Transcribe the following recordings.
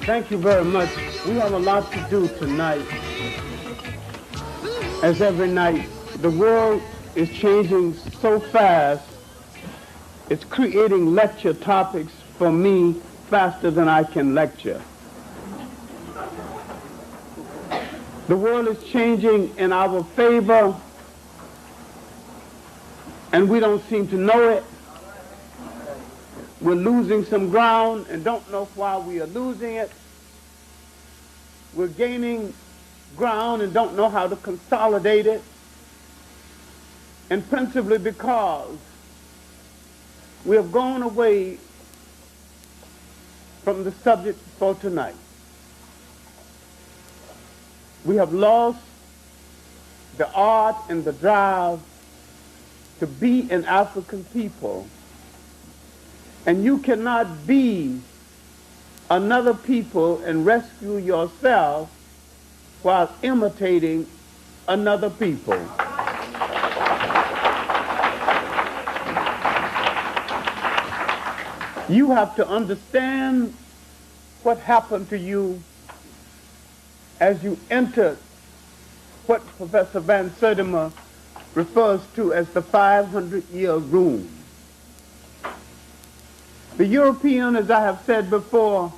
Thank you very much. We have a lot to do tonight. As every night, the world is changing so fast, it's creating lecture topics for me faster than I can lecture. The world is changing in our favor, and we don't seem to know it. We're losing some ground and don't know why we are losing it. We're gaining ground and don't know how to consolidate it. And principally because we have gone away from the subject for tonight. We have lost the art and the drive to be an African people. And you cannot be another people and rescue yourself while imitating another people. You have to understand what happened to you as you entered what Professor Van Sertima refers to as the 500-year room. The European, as I have said before,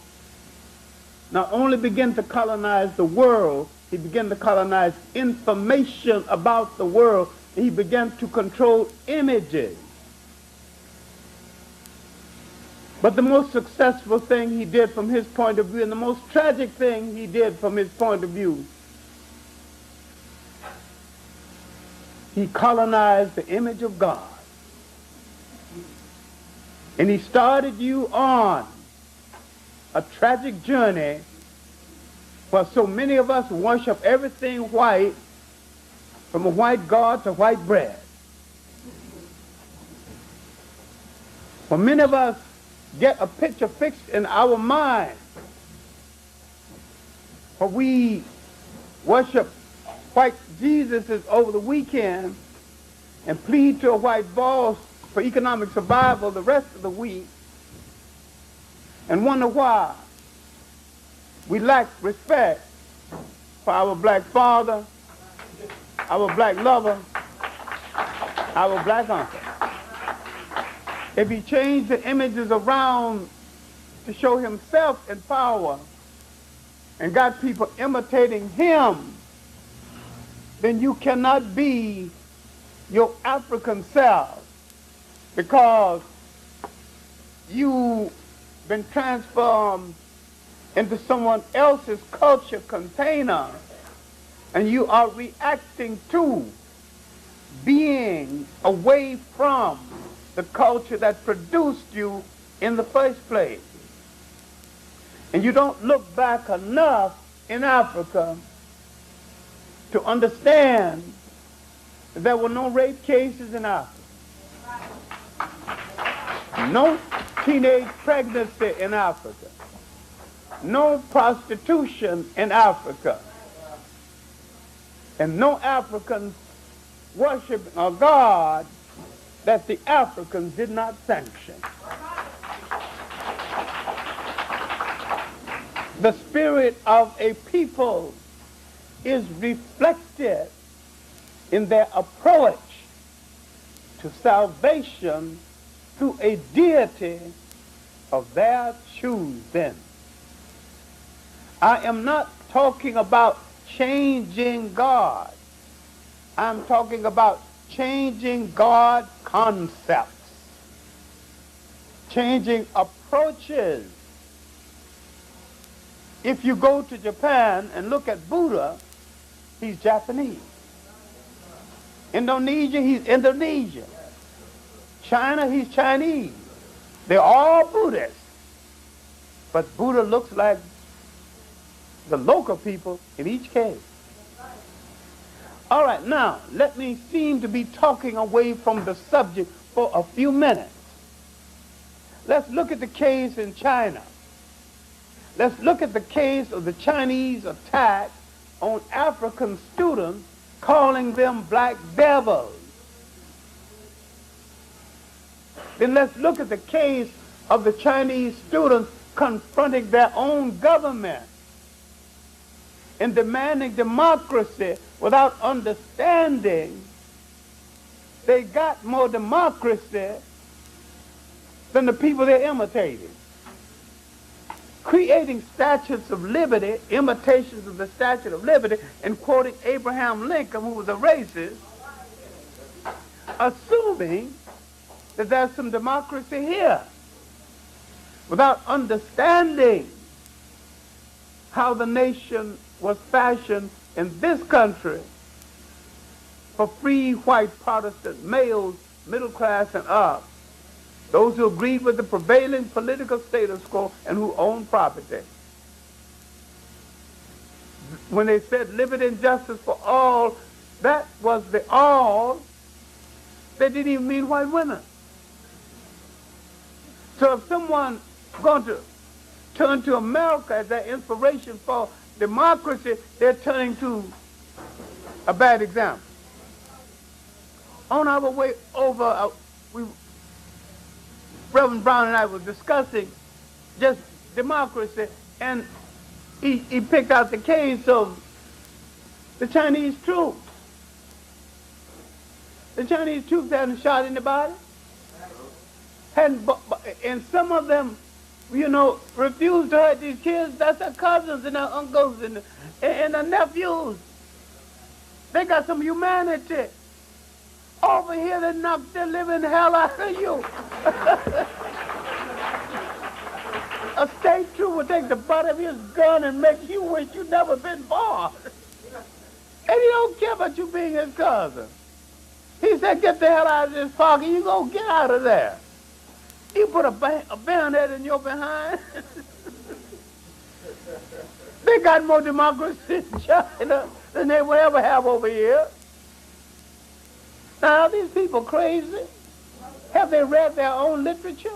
not only began to colonize the world, he began to colonize information about the world, and he began to control images. But the most successful thing he did from his point of view, and the most tragic thing he did from his point of view, he colonized the image of God. And he started you on a tragic journey where so many of us worship everything white, from a white God to white bread. For many of us get a picture fixed in our mind, where we worship white Jesuses over the weekend and plead to a white boss for economic survival the rest of the week, and wonder why we lack respect for our black father, our black lover, our black uncle. If he changed the images around to show himself in power and got people imitating him, then you cannot be your African self, because you've been transformed into someone else's culture container, and you are reacting to being away from the culture that produced you in the first place. And you don't look back enough in Africa to understand that there were no rape cases in Africa, no teenage pregnancy in Africa, no prostitution in Africa, and no Africans worshiping a God that the Africans did not sanction. The spirit of a people is reflected in their approach to salvation through a deity of their choosing. I am not talking about changing God. I'm talking about changing God concepts, changing approaches. If you go to Japan and look at Buddha, he's Japanese. Indonesia, he's Indonesian. China, he's Chinese. They're all Buddhists. But Buddha looks like the local people in each case. All right, now, let me seem to be talking away from the subject for a few minutes. Let's look at the case in China. Let's look at the case of the Chinese attack on African students, calling them black devils. Then let's look at the case of the Chinese students confronting their own government and demanding democracy without understanding they got more democracy than the people they're imitating. Creating statutes of liberty, imitations of the Statue of Liberty, and quoting Abraham Lincoln, who was a racist, assuming that there's some democracy here, without understanding how the nation was fashioned in this country for free white Protestant males, middle class and up, those who agreed with the prevailing political status quo and who owned property. When they said liberty and justice for all, that was the all. They didn't even mean white women. So if someone's going to turn to America as their inspiration for democracy, they're turning to a bad example. On our way over, Reverend Brown and I were discussing just democracy, and he picked out the case of the Chinese troops. The Chinese troops hadn't shot anybody. And some of them, refused to hurt these kids. That's their cousins and their uncles and their nephews. They got some humanity. Over here, they knocked the living hell out of you. A state trooper would take the butt of his gun and make you wish you'd never been born. And he don't care about you being his cousin. He said, get the hell out of this pocket. You gonna get out of there. You put a bayonet in your behind. They got more democracy in China than they will ever have over here. Now, are these people crazy? Have they read their own literature?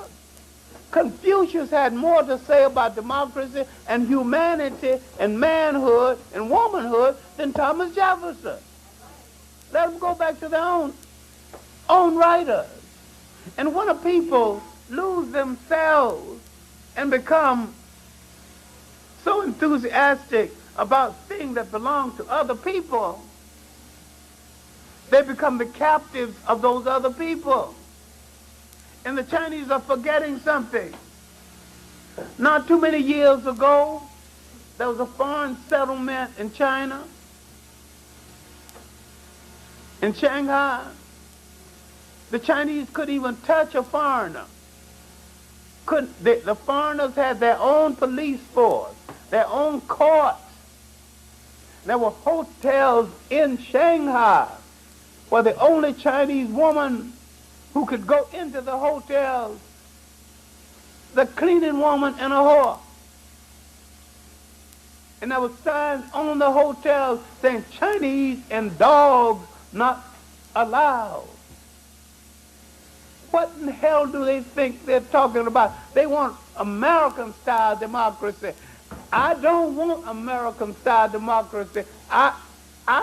Confucius had more to say about democracy and humanity and manhood and womanhood than Thomas Jefferson. Let them go back to their own writers. And when a people lose themselves and become so enthusiastic about things that belong to other people, they become the captives of those other people. And the Chinese are forgetting something. Not too many years ago, there was a foreign settlement in China, in Shanghai. The Chinese couldn't even touch a foreigner. The foreigners had their own police force, their own courts. There were hotels in Shanghai where the only Chinese woman who could go into the hotels, the cleaning woman and a whore. And there were signs on the hotels saying Chinese and dogs not allowed. What in the hell do they think they're talking about? They want American-style democracy. I don't want American-style democracy. I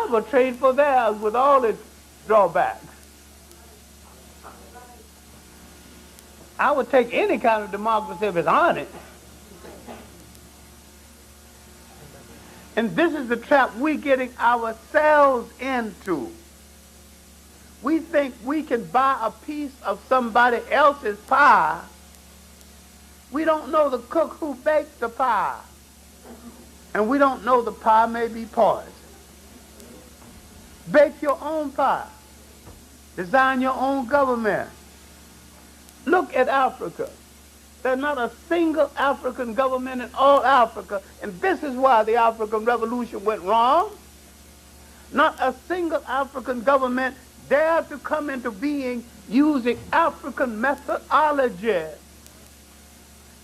would trade for theirs with all its drawbacks. I would take any kind of democracy if it's honest. And this is the trap we're getting ourselves into. We think we can buy a piece of somebody else's pie. We don't know the cook who baked the pie. And we don't know the pie may be poison. Bake your own pie. Design your own government. Look at Africa. There's not a single African government in all Africa, and this is why the African Revolution went wrong. Not a single African government dared to come into being using African methodology,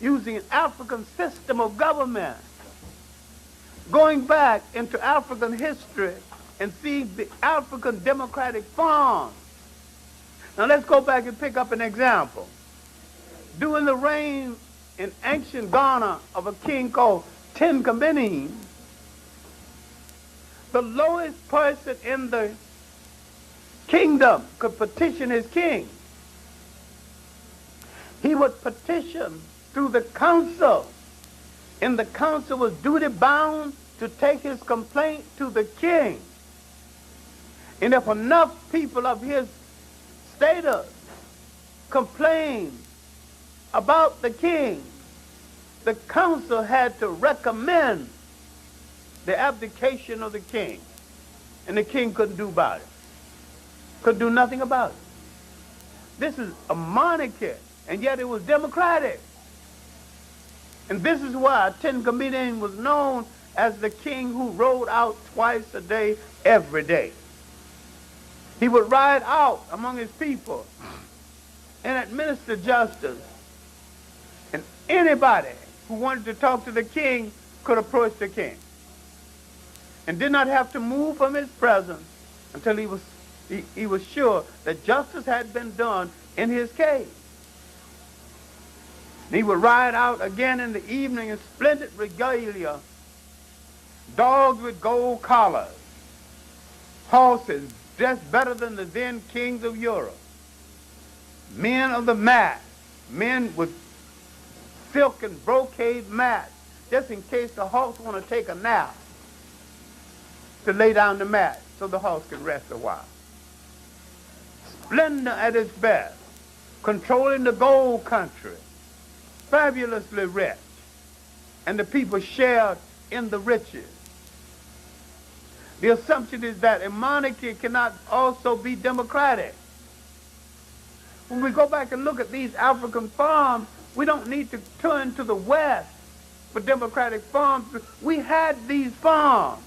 using an African system of government. Going back into African history and seeing the African democratic form. Now let's go back and pick up an example. During the reign in ancient Ghana of a king called Tenkabenin, the lowest person in the kingdom could petition his king. He would petition through the council And the council was duty bound to take his complaint to the king. And if enough people of his status complained about the king, the council had to recommend the abdication of the king. And the king couldn't do about it. Couldn't do nothing about it. This is a monarchy, and yet it was democratic. And this is why Ten Comedian was known as the king who rode out twice a day, every day. He would ride out among his people and administer justice. And anybody who wanted to talk to the king could approach the king, and did not have to move from his presence until he was sure that justice had been done in his case. And he would ride out again in the evening in splendid regalia, dogs with gold collars, horses dressed better than the then kings of Europe, men of the mat, men with silk and brocade mats, just in case the horse want to take a nap, to lay down the mat so the horse can rest a while. Splendor at its best, controlling the gold country, fabulously rich, and the people shared in the riches. The assumption is that a monarchy cannot also be democratic. When we go back and look at these African farms, we don't need to turn to the West for democratic farms. We had these farms.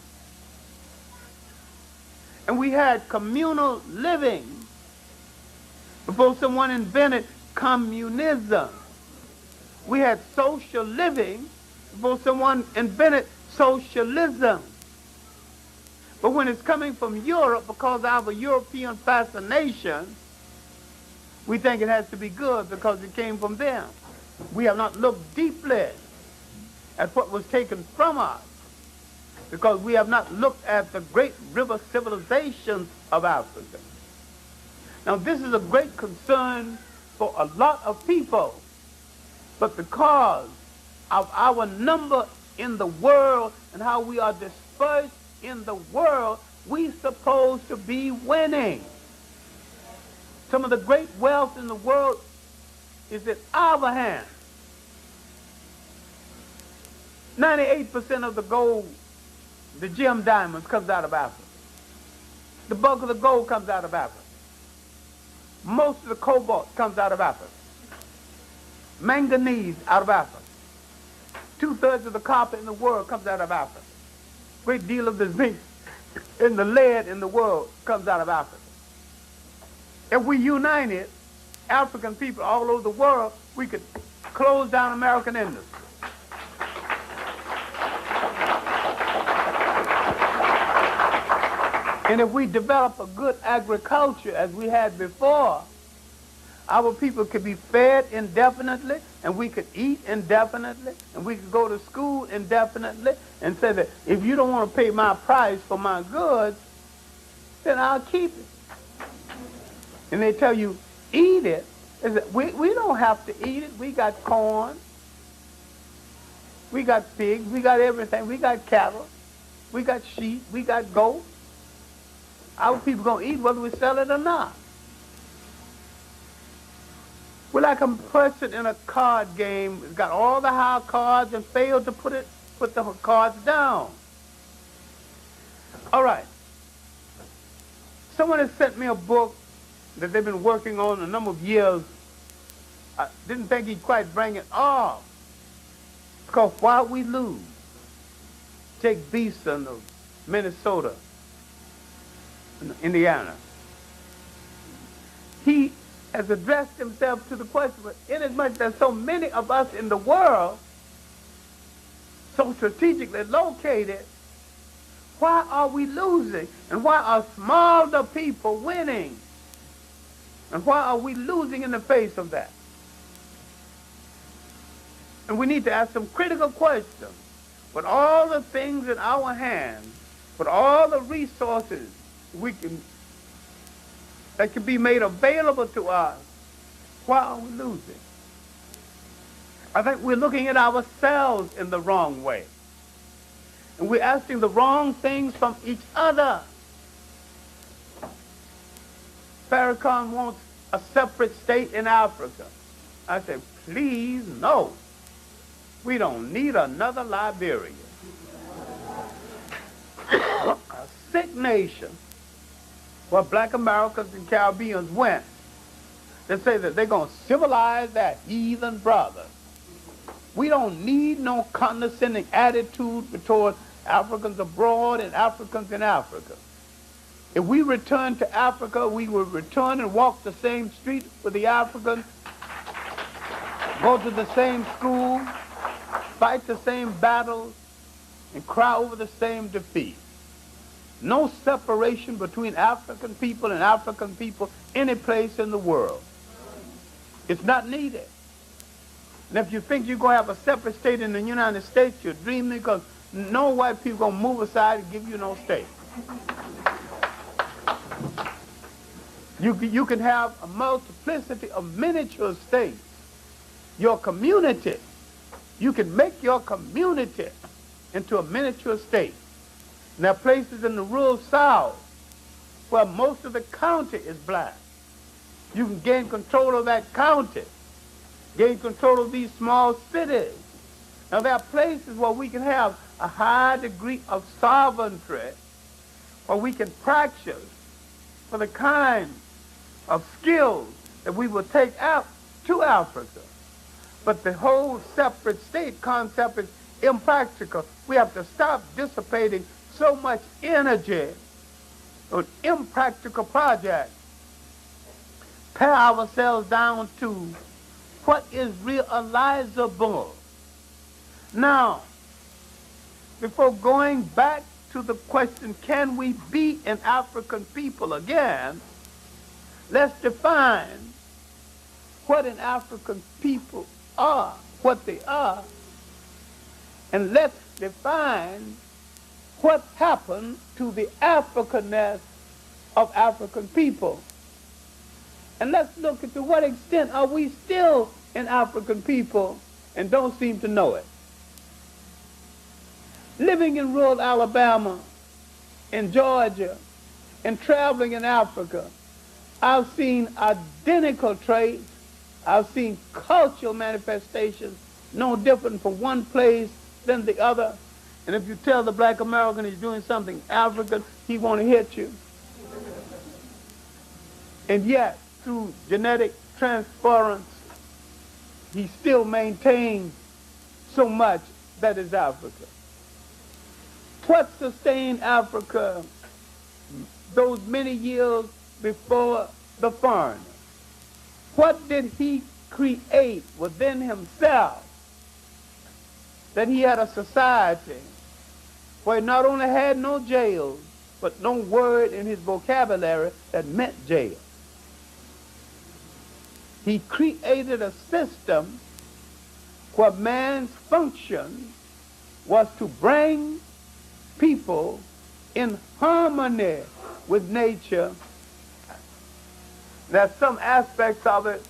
And we had communal living before someone invented communism. We had social living before someone invented socialism. But when it's coming from Europe, because of our European fascination, we think it has to be good because it came from them. We have not looked deeply at what was taken from us, because we have not looked at the great river civilizations of Africa. Now, this is a great concern for a lot of people, but because of our number in the world and how we are dispersed in the world, we're supposed to be winning. Some of the great wealth in the world is in our hands. 98% of the gold, the gem diamonds, comes out of Africa. The bulk of the gold comes out of Africa. Most of the cobalt comes out of Africa. Manganese out of Africa. 2/3 of the copper in the world comes out of Africa. Great deal of the zinc and the lead in the world comes out of Africa. If we united African people all over the world, we could close down American industry. And if we develop a good agriculture as we had before, our people could be fed indefinitely, and we could eat indefinitely, and we could go to school indefinitely, and say that if you don't want to pay my price for my goods, then I'll keep it. And they tell you, eat it. They say, we don't have to eat it. We got corn. We got pigs. We got everything. We got cattle. We got sheep. We got goats. Our people going to eat whether we sell it or not. We're like a person in a card game who's got all the high cards and failed to put the cards down. All right. Someone has sent me a book that they've been working on a number of years. I didn't think he'd quite bring it off. It's called Why We Lose. Jake Beeson of Minnesota, Indiana. He has addressed himself to the question, but inasmuch there's so many of us in the world, so strategically located, why are we losing? And why are smaller people winning? And why are we losing in the face of that? And we need to ask some critical questions. With all the things in our hands, with all the resources that can be made available to us, why are we losing? I think we're looking at ourselves in the wrong way. And we're asking the wrong things from each other. Farrakhan wants a separate state in Africa. I say, please, no. We don't need another Liberia. A sick nation where black Americans and Caribbeans went. They say that they're going to civilize their heathen brothers. We don't need no condescending attitude toward Africans abroad and Africans in Africa. If we return to Africa, we will return and walk the same street with the Africans, go to the same school, fight the same battles, and cry over the same defeat. No separation between African people and African people any place in the world. It's not needed. And if you think you're going to have a separate state in the United States, you're dreaming, because no white people are going to move aside and give you no state. You can have a multiplicity of miniature states. Your community, you can make your community into a miniature state. And there are places in the rural South where most of the county is black. You can gain control of that county, gain control of these small cities. Now there are places where we can have a high degree of sovereignty, where we can practice for the kind of skills that we will take out to Africa. But the whole separate state concept is impractical. We have to stop dissipating so much energy on impractical projects. Pare ourselves down to what is realizable. Now, before going back to the question, can we be an African people again, let's define what an African people are, what they are, and let's define what happened to the Africanness of African people. And let's look at to what extent are we still an African people and don't seem to know it. Living in rural Alabama, in Georgia, and traveling in Africa, I've seen identical traits. I've seen cultural manifestations no different from one place than the other. And if you tell the black American he's doing something African, he want to hit you. And yet, through genetic transference, he still maintains so much that is Africa. What sustained Africa those many years before the foreigner? What did he create within himself that he had a society where he not only had no jails, but no word in his vocabulary that meant jail? He created a system where man's function was to bring people in harmony with nature. There's some aspects of it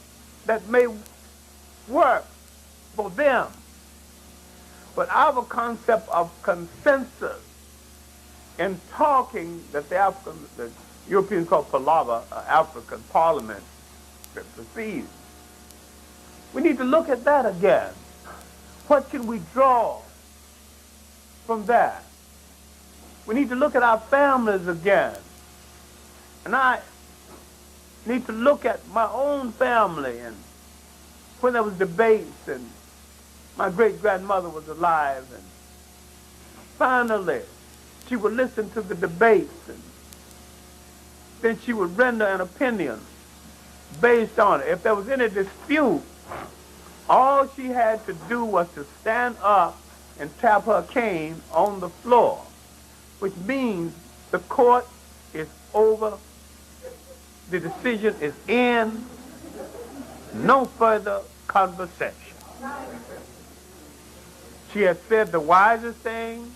that may work for them, but our concept of consensus in talking that the Europeans call palaver, African parliament, that proceeds. We need to look at that again. What can we draw from that? We need to look at our families again. And I need to look at my own family, and when there was debates and my great-grandmother was alive, and finally she would listen to the debates, and then she would render an opinion based on it. If there was any dispute, all she had to do was to stand up and tap her cane on the floor, which means the court is over, the decision is in, no further conversation. She had said the wisest thing.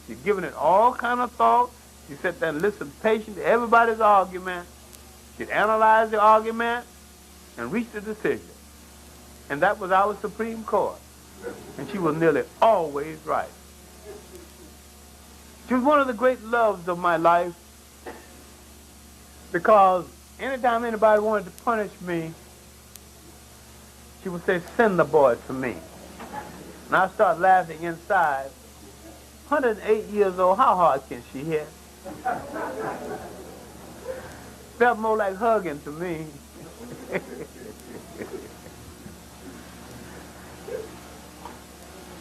She'd given it all kind of thought. She sat there and listened patiently to everybody's argument. She'd analyze the argument and reach a decision. And that was our Supreme Court. And she was nearly always right. She was one of the great loves of my life, because anytime anybody wanted to punish me, she would say, send the boy to me. And I start laughing inside. 108 years old, how hard can she hit? Felt more like hugging to me.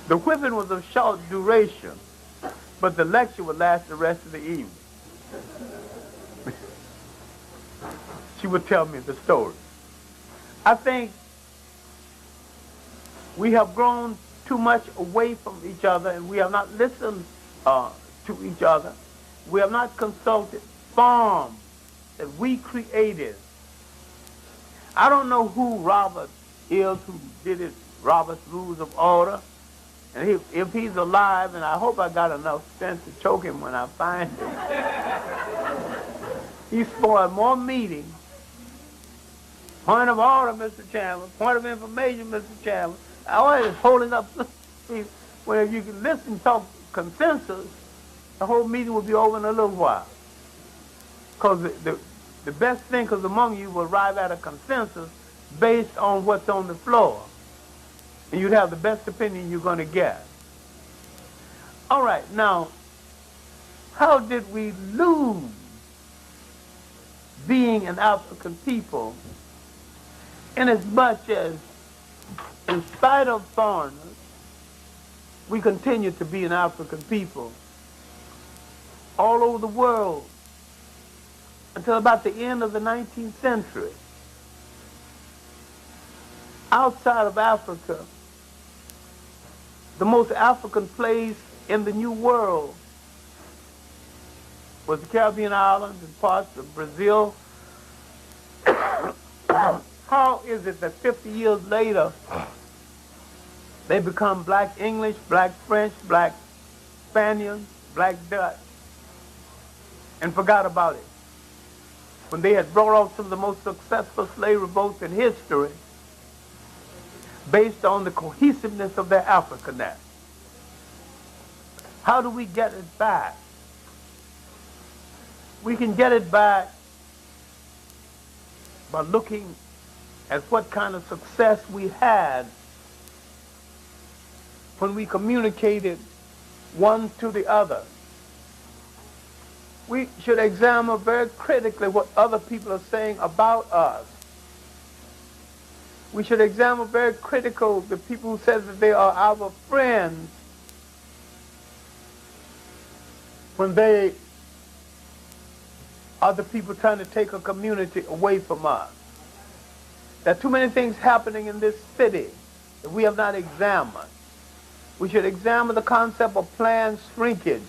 The whipping was of short duration, but the lecture would last the rest of the evening. She would tell me the story. I think we have grown too much away from each other, and we have not listened to each other. We have not consulted forms that we created. I don't know who Robert is, who did it, Robert's Rules of Order. And if he's alive, and I hope I got enough sense to choke him when I find him, he spoiled more meetings. Point of order, Mr. Chandler. Point of information, Mr. Chandler. I always holding up. When if you can listen, talk consensus, the whole meeting will be over in a little while. Because the best thinkers among you will arrive at a consensus based on what's on the floor. And you'd have the best opinion you're going to get. All right, now, how did we lose being an African people, in as much as, in spite of foreigners, we continue to be an African people all over the world until about the end of the 19th century? Outside of Africa, the most African place in the New World was the Caribbean islands and parts of Brazil. How is it that 50 years later, they become black English, black French, black Spaniards, black Dutch, and forgot about it? When they had brought off some of the most successful slave revolts in history, based on the cohesiveness of their Africanness. How do we get it back? We can get it back by looking at what kind of success we had when we communicated one to the other. We should examine very critically what other people are saying about us. We should examine very critical the people who say that they are our friends when they are the people trying to take a community away from us. There are too many things happening in this city that we have not examined. We should examine the concept of planned shrinkage,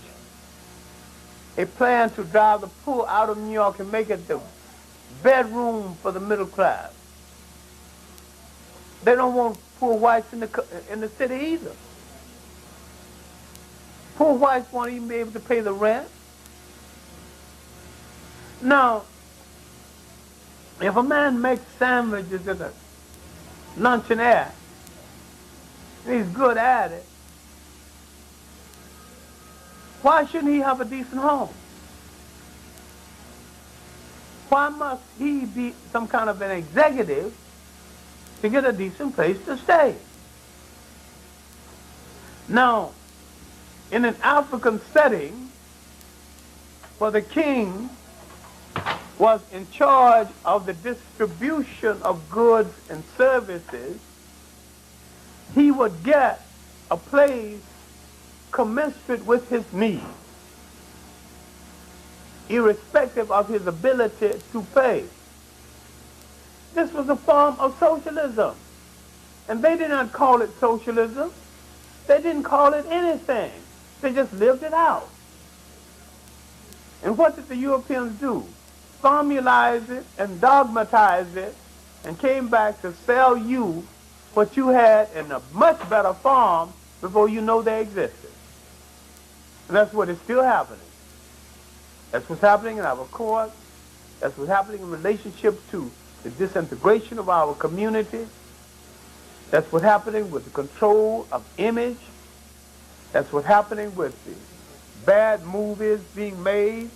a plan to drive the poor out of New York and make it the bedroom for the middle class. They don't want poor whites in the city either. Poor whites won't even be able to pay the rent. Now, if a man makes sandwiches in a luncheonette, and he's good at it, why shouldn't he have a decent home? Why must he be some kind of an executive to get a decent place to stay? Now, in an African setting, where the king was in charge of the distribution of goods and services, he would get a place commensurate with his needs, irrespective of his ability to pay. This was a form of socialism. And they did not call it socialism. They didn't call it anything. They just lived it out. And what did the Europeans do? Formalize it and dogmatize it and came back to sell you what you had in a much better form before you know they existed. And that's what is still happening. That's what's happening in our courts. That's what's happening in relationship to the disintegration of our community. That's what's happening with the control of image. That's what's happening with the bad movies being made.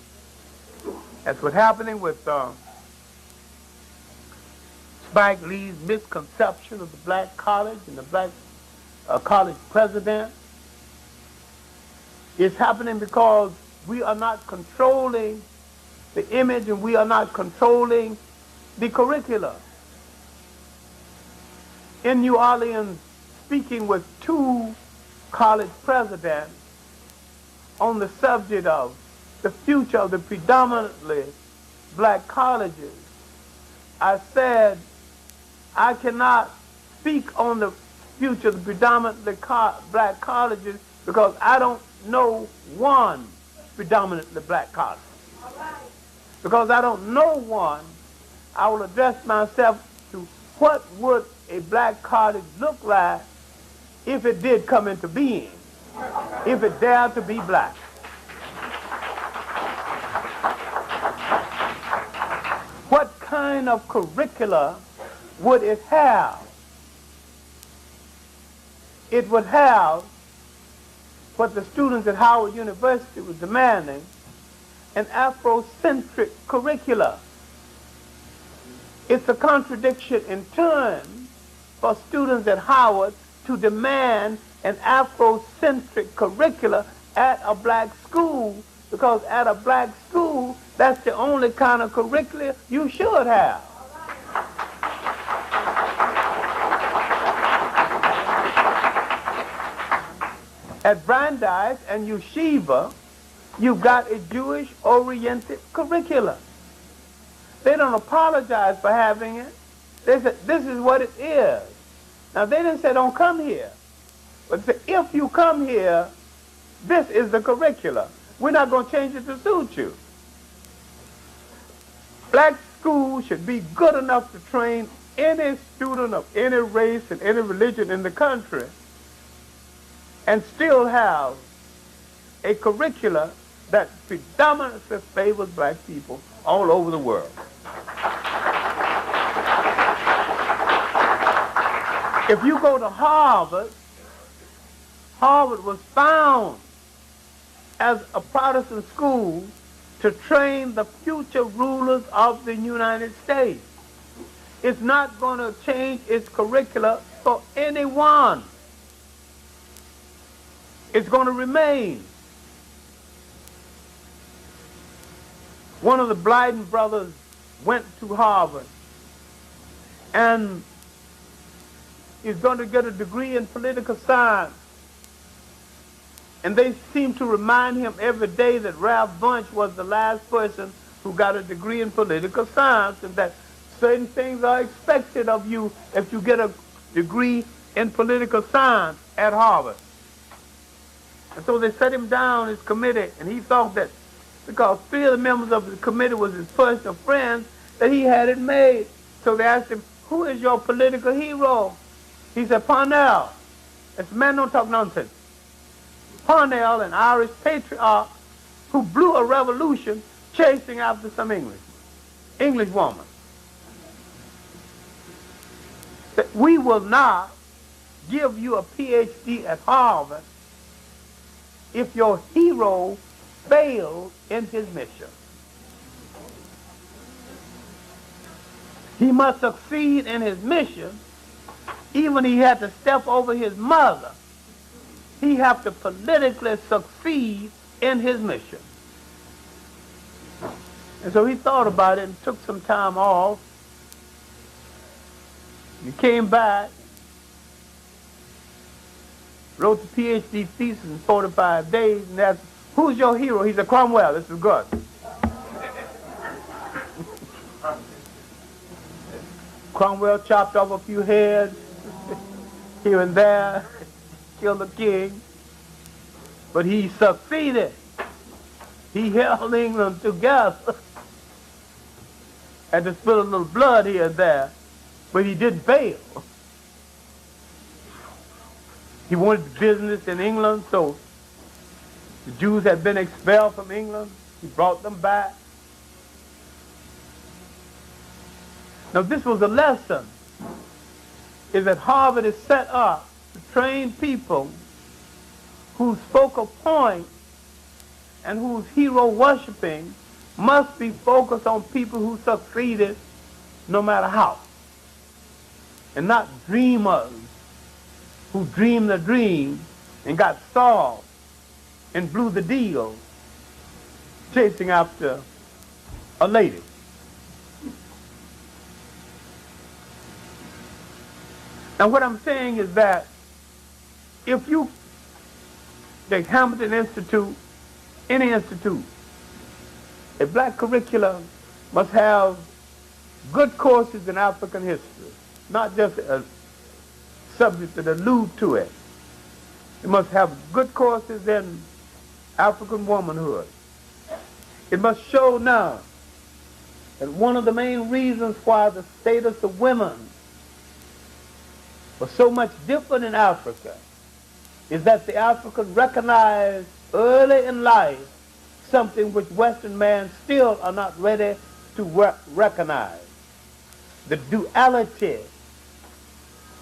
That's what's happening with Spike Lee's misconception of the black college and the black college president. It's happening because we are not controlling the image and we are not controlling the curricula. In New Orleans, speaking with two college presidents on the subject of the future of the predominantly black colleges, I said, I cannot speak on the future of the predominantly black colleges because I don't know one predominantly black college. Because I don't know one, I will address myself to what would a black college look like if it did come into being, if it dared to be black. What kind of curricula would it have? It would have what the students at Howard University were demanding, an Afrocentric curricula. It's a contradiction in terms for students at Howard to demand an Afrocentric curricula at a black school, because at a black school, that's the only kind of curricula you should have. At Brandeis and Yeshiva, you've got a Jewish-oriented curricula. They don't apologize for having it. They said, this is what it is. Now, they didn't say, don't come here. But they said, if you come here, this is the curricula. We're not going to change it to suit you. Black schools should be good enough to train any student of any race and any religion in the country and still have a curricula that predominantly favors black people all over the world. If you go to Harvard, Harvard was found as a Protestant school to train the future rulers of the United States. It's not going to change its curricula for anyone. It's going to remain. One of the Blyden brothers went to Harvard and is going to get a degree in political science. And they seem to remind him every day that Ralph Bunche was the last person who got a degree in political science, and that certain things are expected of you if you get a degree in political science at Harvard. And so they set him down his committee, and he thought that because three of the members of the committee was his personal friends, that he had it made. So they asked him, who is your political hero? He said, Parnell. This man don't talk nonsense. Parnell, an Irish patriarch who blew a revolution chasing after some English woman. That we will not give you a PhD at Harvard if your hero failed in his mission. He must succeed in his mission. Even he had to step over his mother. He had to politically succeed in his mission. And so he thought about it and took some time off. He came back, wrote the PhD thesis in 45 days, and asked, who's your hero? He said, Cromwell. This is good. Cromwell chopped off a few heads here and there, killed the king, but he succeeded. He held England together. Had to spill a little blood here and there, but he didn't fail. He wanted business in England, so the Jews had been expelled from England. He brought them back. Now this was a lesson is that Harvard is set up to train people whose focal point and whose hero worshiping must be focused on people who succeeded no matter how, and not dreamers who dreamed the dream and got stalled and blew the deal chasing after a lady. Now what I'm saying is that if you take Hamilton Institute, any institute, a black curriculum must have good courses in African history, not just a subject that allude to it. It must have good courses in African womanhood. It must show now that one of the main reasons why the status of women was so much different in Africa is that the African recognized early in life something which Western men still are not ready to recognize. The duality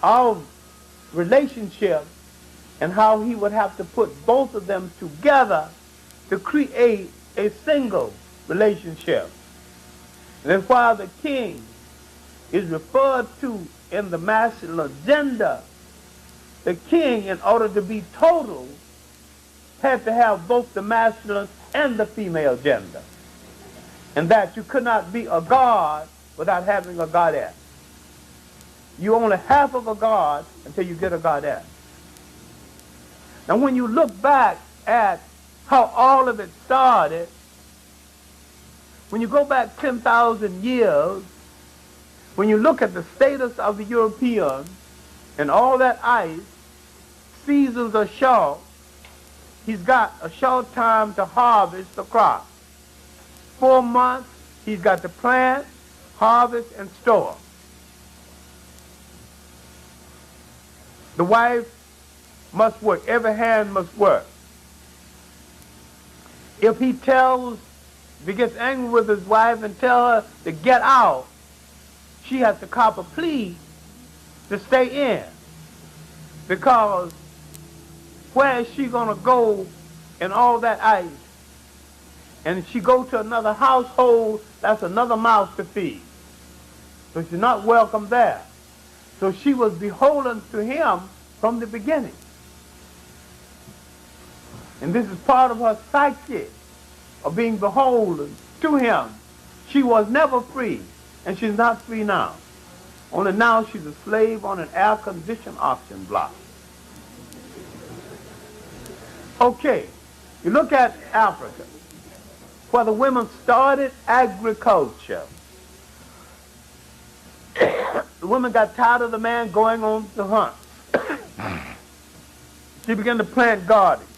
of relationship and how he would have to put both of them together to create a single relationship. And that's why the king is referred to in the masculine gender. The king, in order to be total, had to have both the masculine and the female gender. And that you could not be a god without having a goddess. You're only half of a god until you get a goddess. Now when you look back at how all of it started, when you go back 10,000 years, when you look at the status of the Europeans and all that ice, seasons are short, he's got a short time to harvest the crop. 4 months, he's got to plant, harvest, and store. The wife must work. Every hand must work. If he gets angry with his wife and tells her to get out, she has to cop a plea to stay in. Because where is she going to go in all that ice? And if she go to another household, that's another mouth to feed. So she's not welcome there. So she was beholden to him from the beginning. And this is part of her psyche, of being beholden to him. She was never free, and she's not free now. Only now she's a slave on an air-conditioned auction block. Okay, you look at Africa, where the women started agriculture. The women got tired of the man going on to hunt. She began to plant gardens.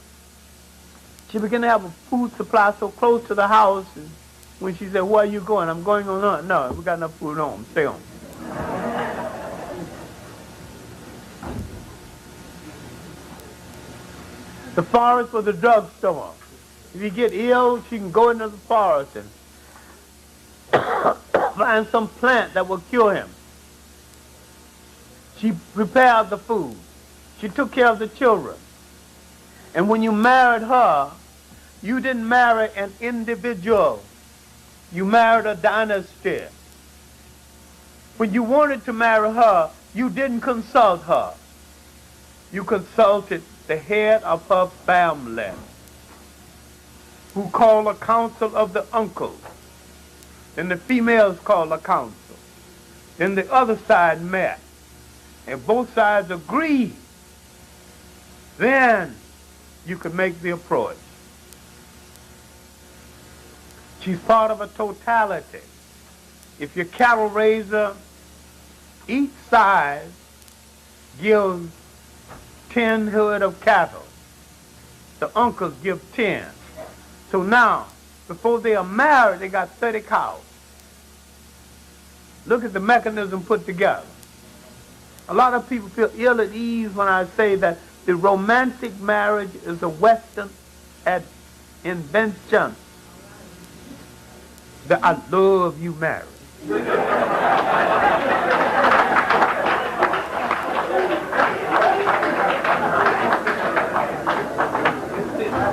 She began to have a food supply so close to the house, and when she said, "Where are you going?" "I'm going on hunt." "No, we got enough food at home. Stay home." The forest was a drugstore. If you get ill, she can go into the forest and find some plant that will cure him. She prepared the food. She took care of the children. And when you married her, you didn't marry an individual. You married a dynasty. When you wanted to marry her, you didn't consult her. You consulted the head of her family, who called a council of the uncles. Then the females called a council. Then the other side met, and both sides agreed. Then you could make the approach. She's part of a totality. If you're a cattle raiser, each side gives 10 head of cattle. The uncles give 10. So now, before they are married, they got 30 cows. Look at the mechanism put together. A lot of people feel ill at ease when I say that the romantic marriage is a Western invention. The "I love you" marriage.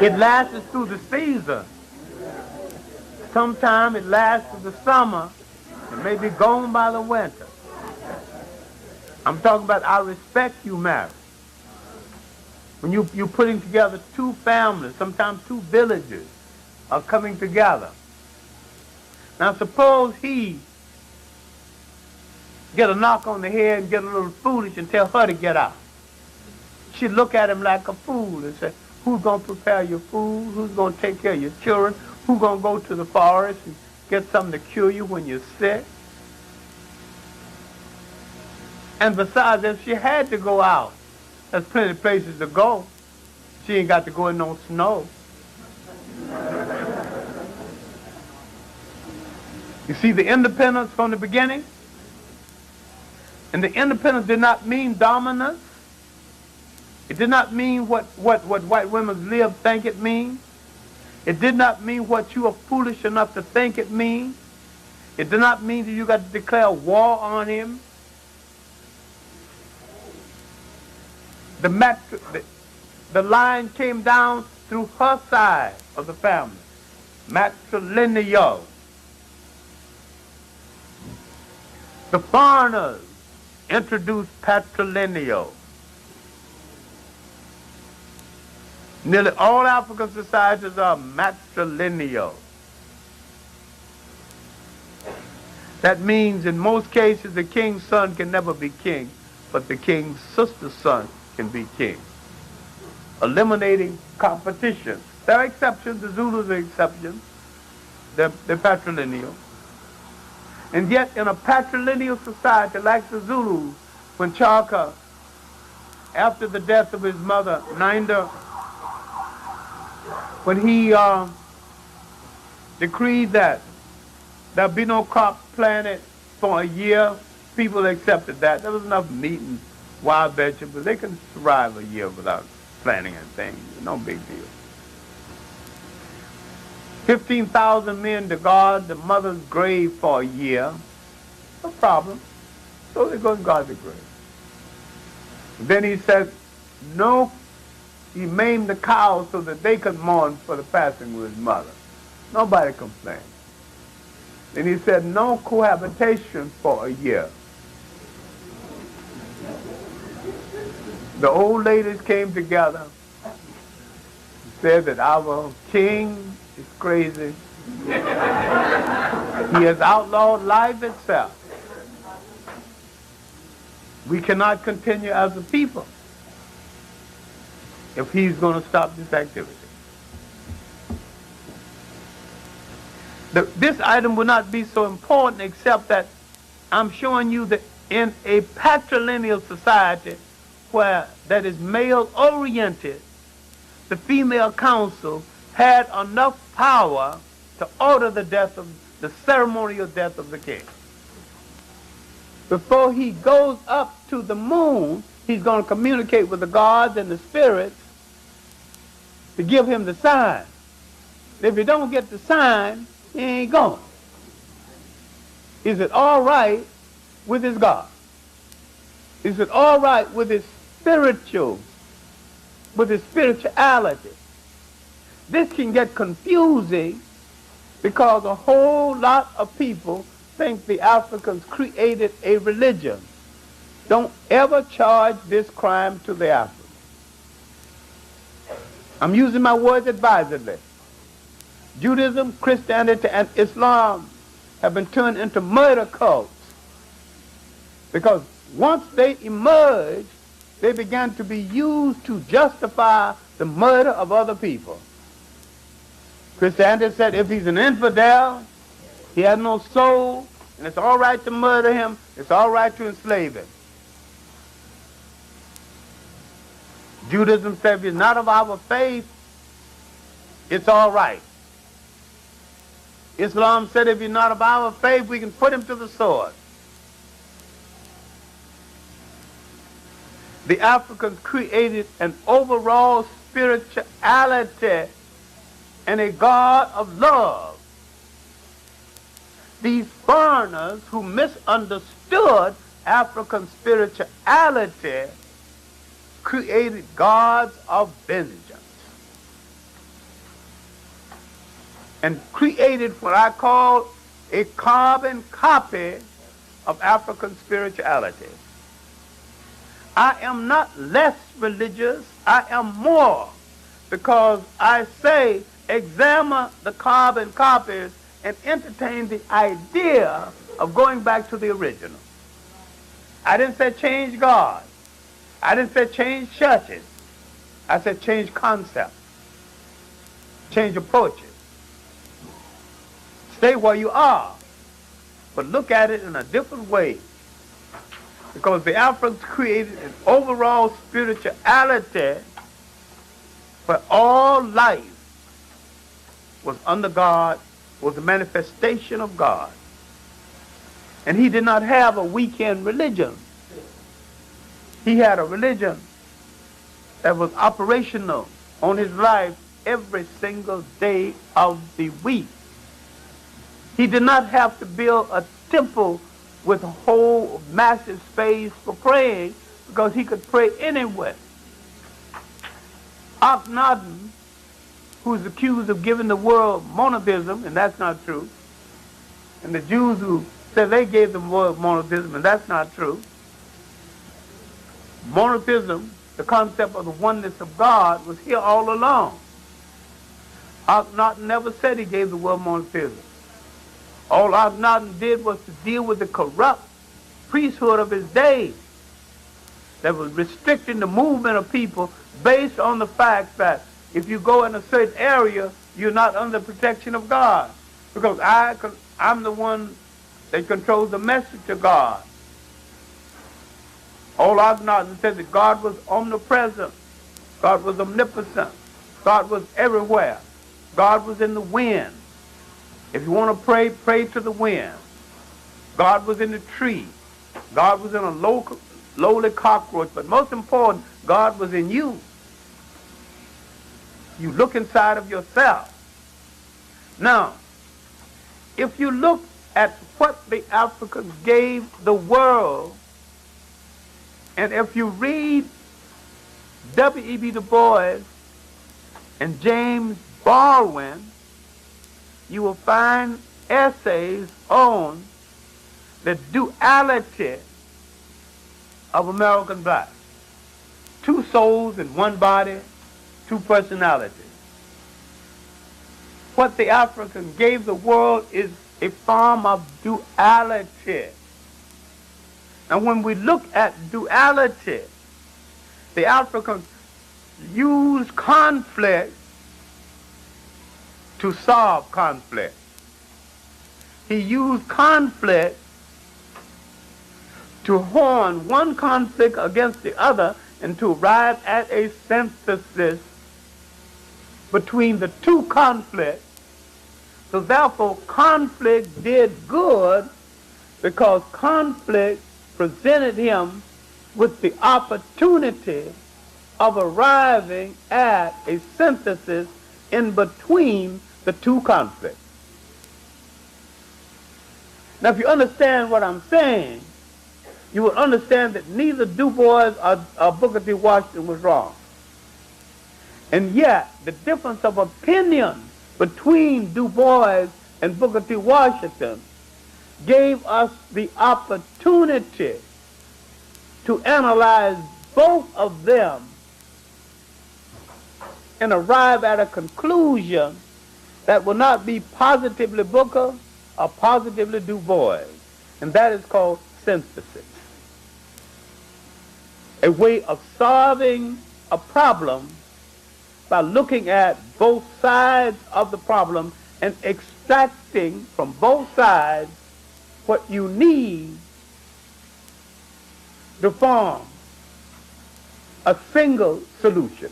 It lasts through the season. Sometimes it lasts through the summer. It may be gone by the winter. I'm talking about I respect you marriage. When you're putting together two families, sometimes two villages are coming together. Now suppose he get a knock on the head and get a little foolish and tell her to get out. She'd look at him like a fool and say, who's going to prepare your food? Who's going to take care of your children? Who's going to go to the forest and get something to cure you when you're sick? And besides, if she had to go out, there's plenty of places to go. She ain't got to go in no snow. You see the independence from the beginning? And the independence did not mean dominance. It did not mean what white women live think it means. It did not mean what you are foolish enough to think it means. It did not mean that you got to declare war on him. The line came down through her side of the family. Matrilineal. The foreigners introduced patrilineal. Nearly all African societies are matrilineal. That means in most cases the king's son can never be king, but the king's sister's son can be king. Eliminating competition. There are exceptions, the Zulus are exceptions. They're patrilineal. And yet in a patrilineal society like the Zulus, when Chaka, after the death of his mother, Ninda, when he decreed that there be no crop planted for a year, people accepted that. There was enough meat and wild vegetables. They can survive a year without planting anything. No big deal. 15,000 men to guard the mother's grave for a year. No problem. So they go and guard the grave. Then he said, no, he maimed the cows so that they could mourn for the passing of his mother. Nobody complained. Then he said, no cohabitation for a year. The old ladies came together, said that our king is crazy. He has outlawed life itself. We cannot continue as a people if he's going to stop this activity. This item will not be so important except that I'm showing you that in a patrilineal society where that is male-oriented, the female council had enough power to order the death of the ceremonial death of the king. Before he goes up to the moon, he's going to communicate with the gods and the spirits to give him the sign. If he don't get the sign, he ain't going. Is it all right with his God? Is it all right with his spirituality? This can get confusing because a whole lot of people think the Africans created a religion. Don't ever charge this crime to the Africans. I'm using my words advisedly. Judaism, Christianity, and Islam have been turned into murder cults because once they emerged, they began to be used to justify the murder of other people. Christianity said if he's an infidel, he has no soul, and it's all right to murder him, it's all right to enslave him. Judaism said if he's not of our faith, it's all right. Islam said if he's not of our faith, we can put him to the sword. The Africans created an overall spirituality and a God of love. These foreigners who misunderstood African spirituality created gods of vengeance. and created what I call a carbon copy of African spirituality. I am not less religious, I am more, because I say examine the carbon copies and entertain the idea of going back to the original. I didn't say change God. I didn't say change churches. I said change concepts, change approaches. Stay where you are, but look at it in a different way. Because the Africans created an overall spirituality where all life was under God, was a manifestation of God. And he did not have a weekend religion. He had a religion that was operational on his life every single day of the week. He did not have to build a temple with a whole massive space for praying, because he could pray anywhere. Akhenaten, who is accused of giving the world monotheism, and that's not true, and the Jews who said they gave the world monotheism, and that's not true. Monotheism, the concept of the oneness of God, was here all along. Akhenaten never said he gave the world monotheism. All Akhenaten did was to deal with the corrupt priesthood of his day that was restricting the movement of people based on the fact that if you go in a certain area, you're not under the protection of God. Because I'm the one that controls the message to God. All Akhenaten said that God was omnipresent. God was omnipotent. God was everywhere. God was in the wind. If you want to pray, pray to the wind. God was in the tree. God was in a lowly cockroach. But most important, God was in you. You look inside of yourself. Now, if you look at what the Africans gave the world, and if you read W.E.B. Du Bois and James Baldwin, you will find essays on the duality of American blacks. Two souls in one body, two personalities. What the African gave the world is a form of duality. And when we look at duality, the Africans use conflict to solve conflict. He used conflict to horn one conflict against the other and to arrive at a synthesis between the two conflicts. So therefore, conflict did good because conflict presented him with the opportunity of arriving at a synthesis in between the two conflicts. Now, if you understand what I'm saying, you will understand that neither Du Bois or Booker T. Washington was wrong. And yet, the difference of opinion between Du Bois and Booker T. Washington gave us the opportunity to analyze both of them and arrive at a conclusion that will not be positively Booker or positively Du Bois. And that is called synthesis. A way of solving a problem by looking at both sides of the problem and extracting from both sides what you need to form a single solution.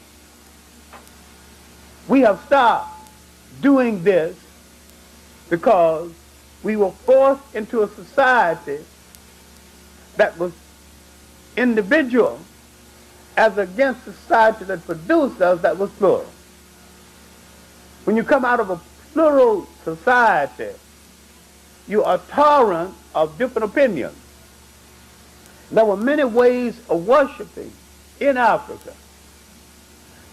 We have stopped doing this because we were forced into a society that was individual as against the society that produced us that was plural. When you come out of a plural society, you are tolerant of different opinions. There were many ways of worshiping in Africa.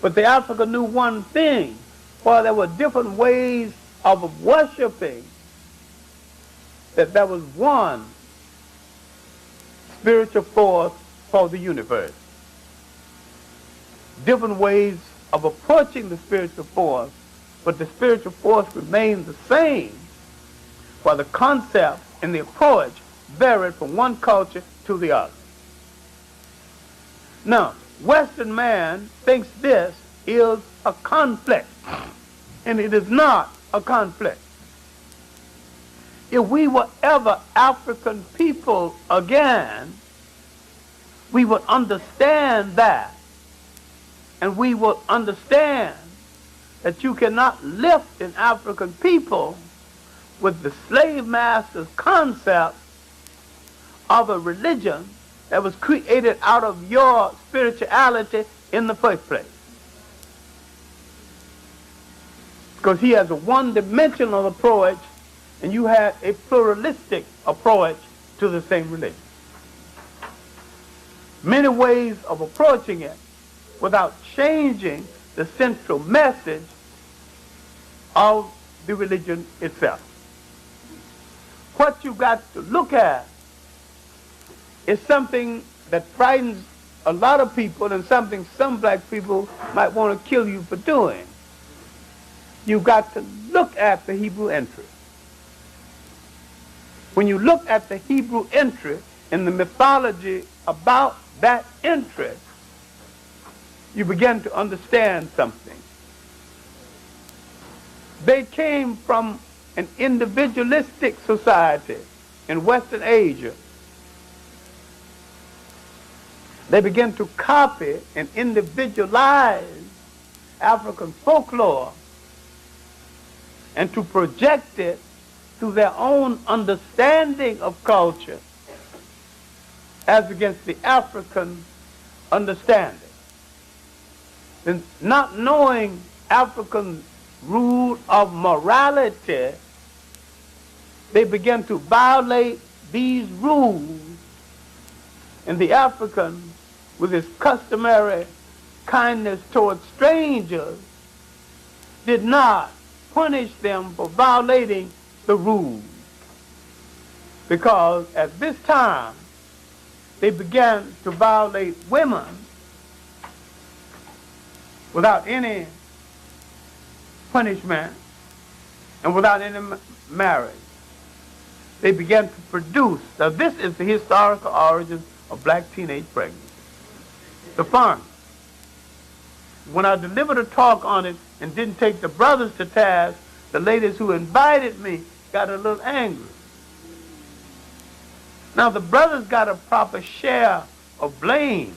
But the Africa knew one thing, while there were different ways of worshiping that there was one spiritual force for the universe. Different ways of approaching the spiritual force, but the spiritual force remained the same, while the concept and the approach varied from one culture to the other. Now, Western man thinks this is a conflict, and it is not a conflict. If we were ever African people again, we would understand that, and we would understand that you cannot lift an African people with the slave master's concept of a religion that was created out of your spirituality in the first place. Because he has a one-dimensional approach, and you had a pluralistic approach to the same religion. Many ways of approaching it without changing the central message of the religion itself. What you got to look at is something that frightens a lot of people, and something some black people might want to kill you for doing. You've got to look at the Hebrew entry. When you look at the Hebrew entry and the mythology about that entry, you begin to understand something. They came from an individualistic society in Western Asia. They began to copy and individualize African folklore and to project it through their own understanding of culture as against the African understanding. And not knowing African rule of morality, they began to violate these rules, and the African, with his customary kindness towards strangers, did not punish them for violating the rules. Because at this time, they began to violate women without any punishment and without any marriage. They began to produce. Now this is the historical origins of black teenage pregnancy. The farm. When I delivered a talk on it and didn't take the brothers to task, the ladies who invited me got a little angry. Now the brothers got a proper share of blame,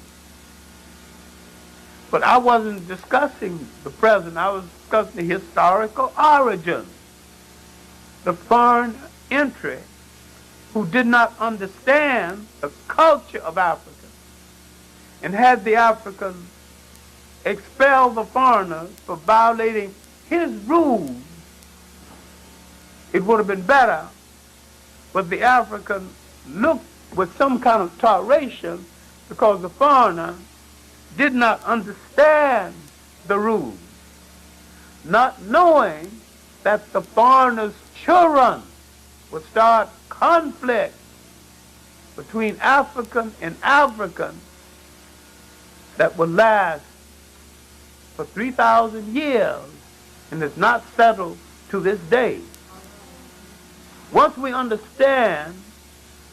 but I wasn't discussing the present. I was discussing the historical origins. The foreign entry who did not understand the culture of Africa and had the Africans expel the foreigners for violating his rules. It would have been better, but the African looked with some kind of toleration because the foreigner did not understand the rules, not knowing that the foreigner's children would start conflict between African and African that would last for 3,000 years and is not settled to this day. Once we understand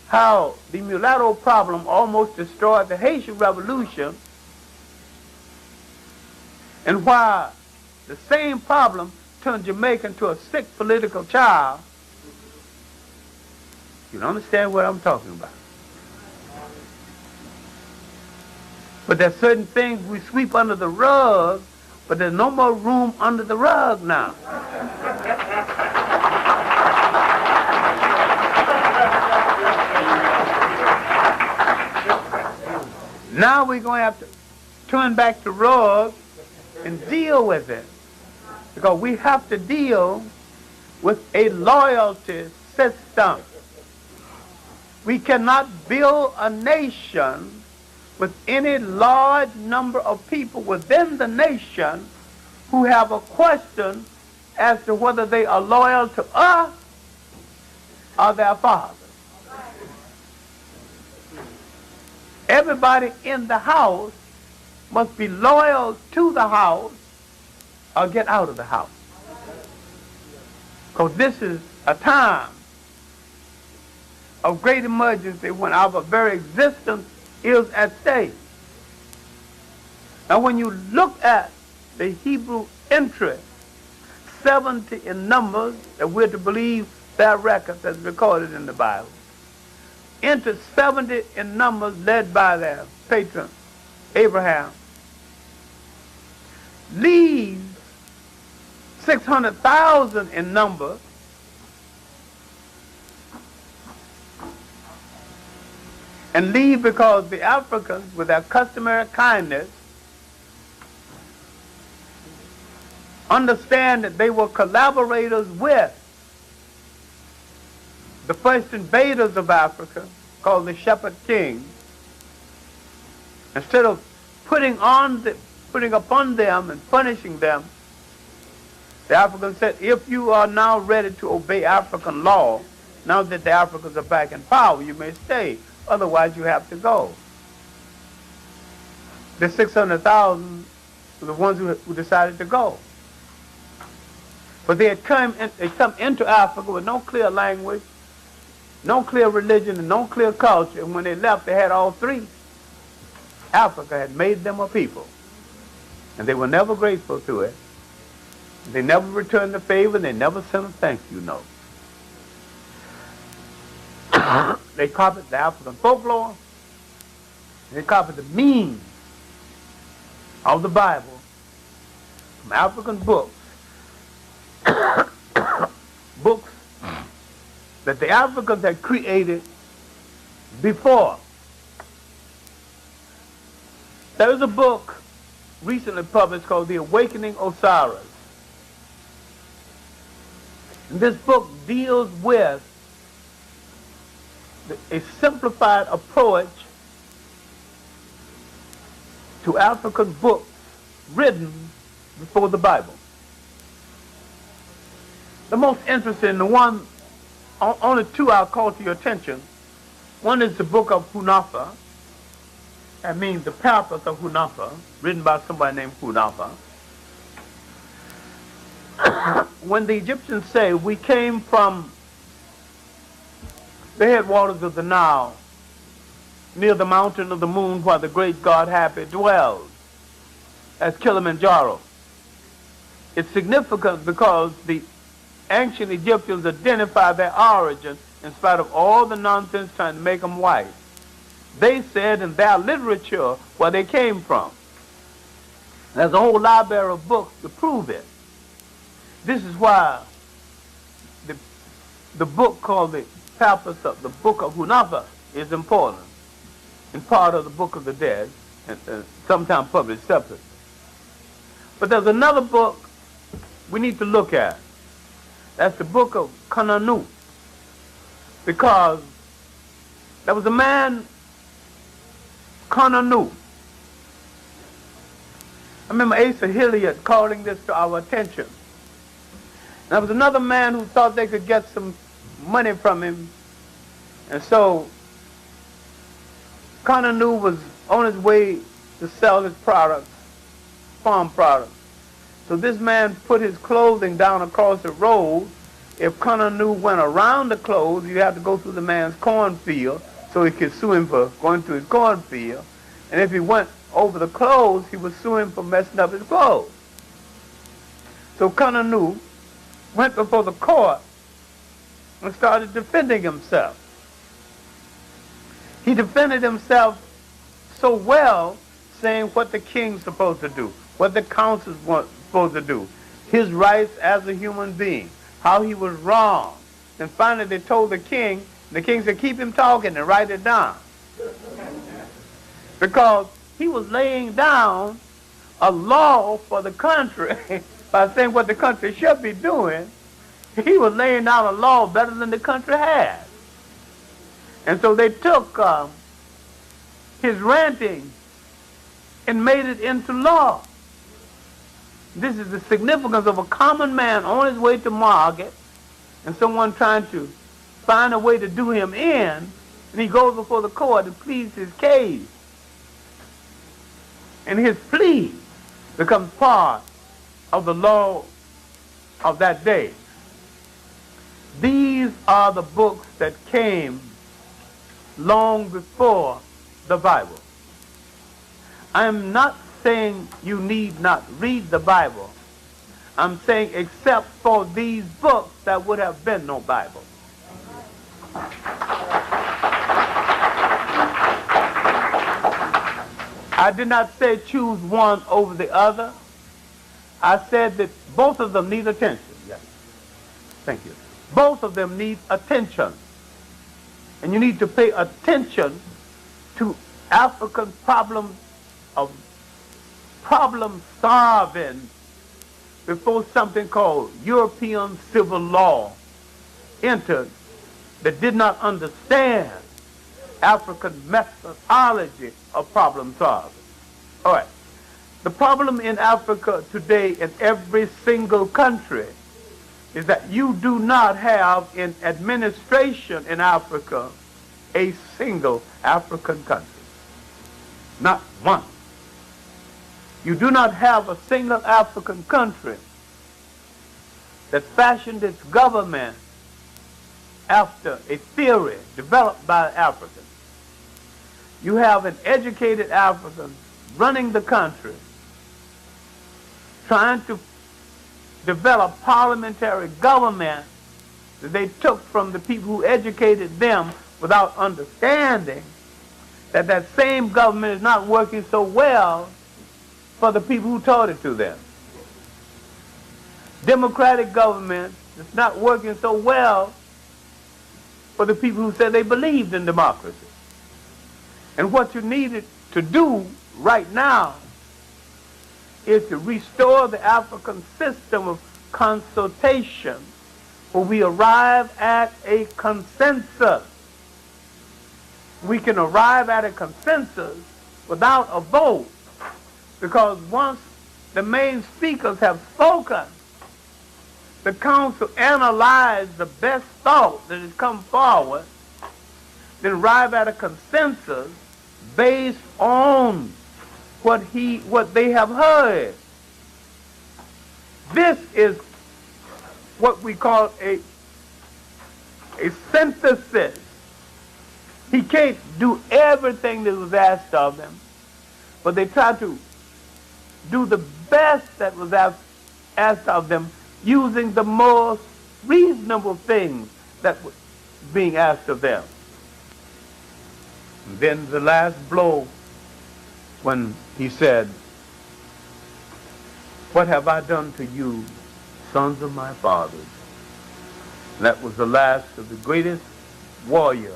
how the mulatto problem almost destroyed the Haitian Revolution, and why the same problem turned Jamaica into a sick political child, you don't understand what I'm talking about. But there's certain things we sweep under the rug, but there's no more room under the rug now. Now we're going to have to turn back the rug and deal with it. Because we have to deal with a loyalty system. We cannot build a nation with any large number of people within the nation who have a question as to whether they are loyal to us or their father. Everybody in the house must be loyal to the house or get out of the house. Because this is a time of great emergency when our very existence is at stake. Now when you look at the Hebrew entry, 70 in numbers, that we're to believe their records as recorded in the Bible, into 70 in numbers led by their patron, Abraham, leaves 600,000 in number, and leave because the Africans, with their customary kindness, understand that they were collaborators with the first invaders of Africa, called the Shepherd Kings. Instead of putting upon them and punishing them, the Africans said, if you are now ready to obey African law, now that the Africans are back in power, you may stay. Otherwise, you have to go. The 600,000 were the ones who decided to go. But they had come into Africa with no clear language, no clear religion, and no clear culture. And when they left, they had all three. Africa had made them a people. And they were never grateful to it. They never returned the favor. They never sent a thank you note. They copied the African folklore. They copied the meaning of the Bible from African books. Books that the Africans had created before. There is a book recently published called The Awakening Osiris. And this book deals with a simplified approach to African books written before the Bible. The most interesting, the one, only two I'll call to your attention. One is the book of Hunafa. That means the purpose of Hunafa, written by somebody named Hunafa. When the Egyptians say, we came from the headwaters of the Nile, near the mountain of the moon where the great god Hapi dwells, as Kilimanjaro. It's significant because the ancient Egyptians identify their origin in spite of all the nonsense trying to make them white. They said in their literature where they came from. There's a whole library of books to prove it. This is why the book called the Papyrus of the Book of Hunafa is important, and part of the Book of the Dead, and sometimes published separately. But there's another book we need to look at. That's the book of Kananu. Because there was a man, Kananu. I remember Asa Hilliard calling this to our attention. There was another man who thought they could get some money from him. And so Kananu was on his way to sell his products, farm products. So this man put his clothing down across the road. If Kananu went around the clothes, you have to go through the man's cornfield so he could sue him for going through his cornfield. And if he went over the clothes, he would sue him for messing up his clothes. So Kananu went before the court and started defending himself. He defended himself so well, saying what the king's supposed to do, what the council's supposed to do, his rights as a human being, how he was wrong. And finally they told the king said, keep him talking and write it down. Because he was laying down a law for the country by saying what the country should be doing. He was laying down a law better than the country had. And so they took his ranting and made it into law. This is the significance of a common man on his way to market and someone trying to find a way to do him in, and he goes before the court and pleads his case. And his plea becomes part of the law of that day. These are the books that came long before the Bible. I am not saying you need not read the Bible. I'm saying except for these books, there would have been no Bible. I did not say choose one over the other. I said that both of them need attention. Yes. Thank you. Both of them need attention. And you need to pay attention to African problems of problem solving before something called European civil law entered that did not understand African methodology of problem solving. All right. The problem in Africa today in every single country is that you do not have in administration in Africa a single African country. Not one. You do not have a single African country that fashioned its government after a theory developed by Africans. You have an educated African running the country, trying to develop parliamentary government that they took from the people who educated them without understanding that that same government is not working so well for the people who taught it to them. Democratic government is not working so well for the people who said they believed in democracy. And what you needed to do right now is to restore the African system of consultation where we arrive at a consensus. We can arrive at a consensus without a vote, because once the main speakers have spoken, the council analyzed the best thought that has come forward, then arrive at a consensus based on what they have heard. This is what we call a synthesis. He can't do everything that was asked of them, but they try to do the best that was asked of them using the most reasonable things that were being asked of them. And then the last blow, when he said, "What have I done to you, sons of my fathers?" And that was the last of the greatest warrior,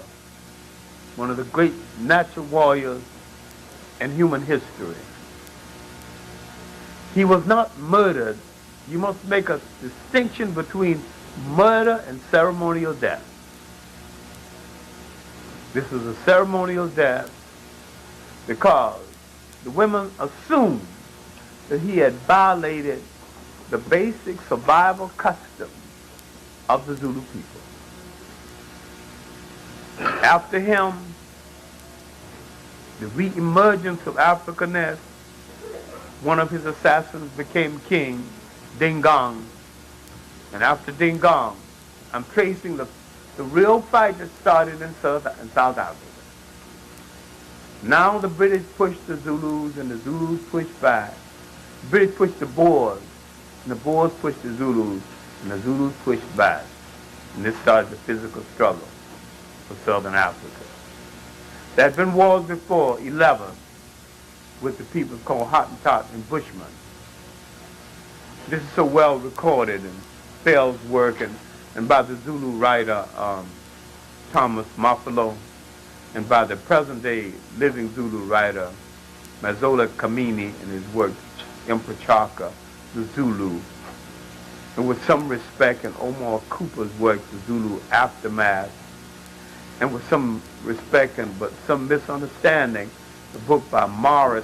one of the great natural warriors in human history. He was not murdered. You must make a distinction between murder and ceremonial death. This was a ceremonial death because the women assumed that he had violated the basic survival customs of the Zulu people. After him, the re-emergence of Africanness, one of his assassins became king, Dingang. And after Dingang, I'm tracing the real fight that started in South Africa. Now the British pushed the Zulus and the Zulus pushed back. The British pushed the Boers and the Boers pushed the Zulus and the Zulus pushed back. And this started the physical struggle for Southern Africa. There had been wars before, 11, with the people called Hottentot and Bushmen. This is so well recorded in Fell's work and by the Zulu writer Thomas Mafolo, and by the present-day living Zulu writer Mazola Kamini in his work Impachaka, the Zulu, and with some respect in Omar Cooper's work, The Zulu Aftermath, and with some respect and but some misunderstanding, the book by Morris,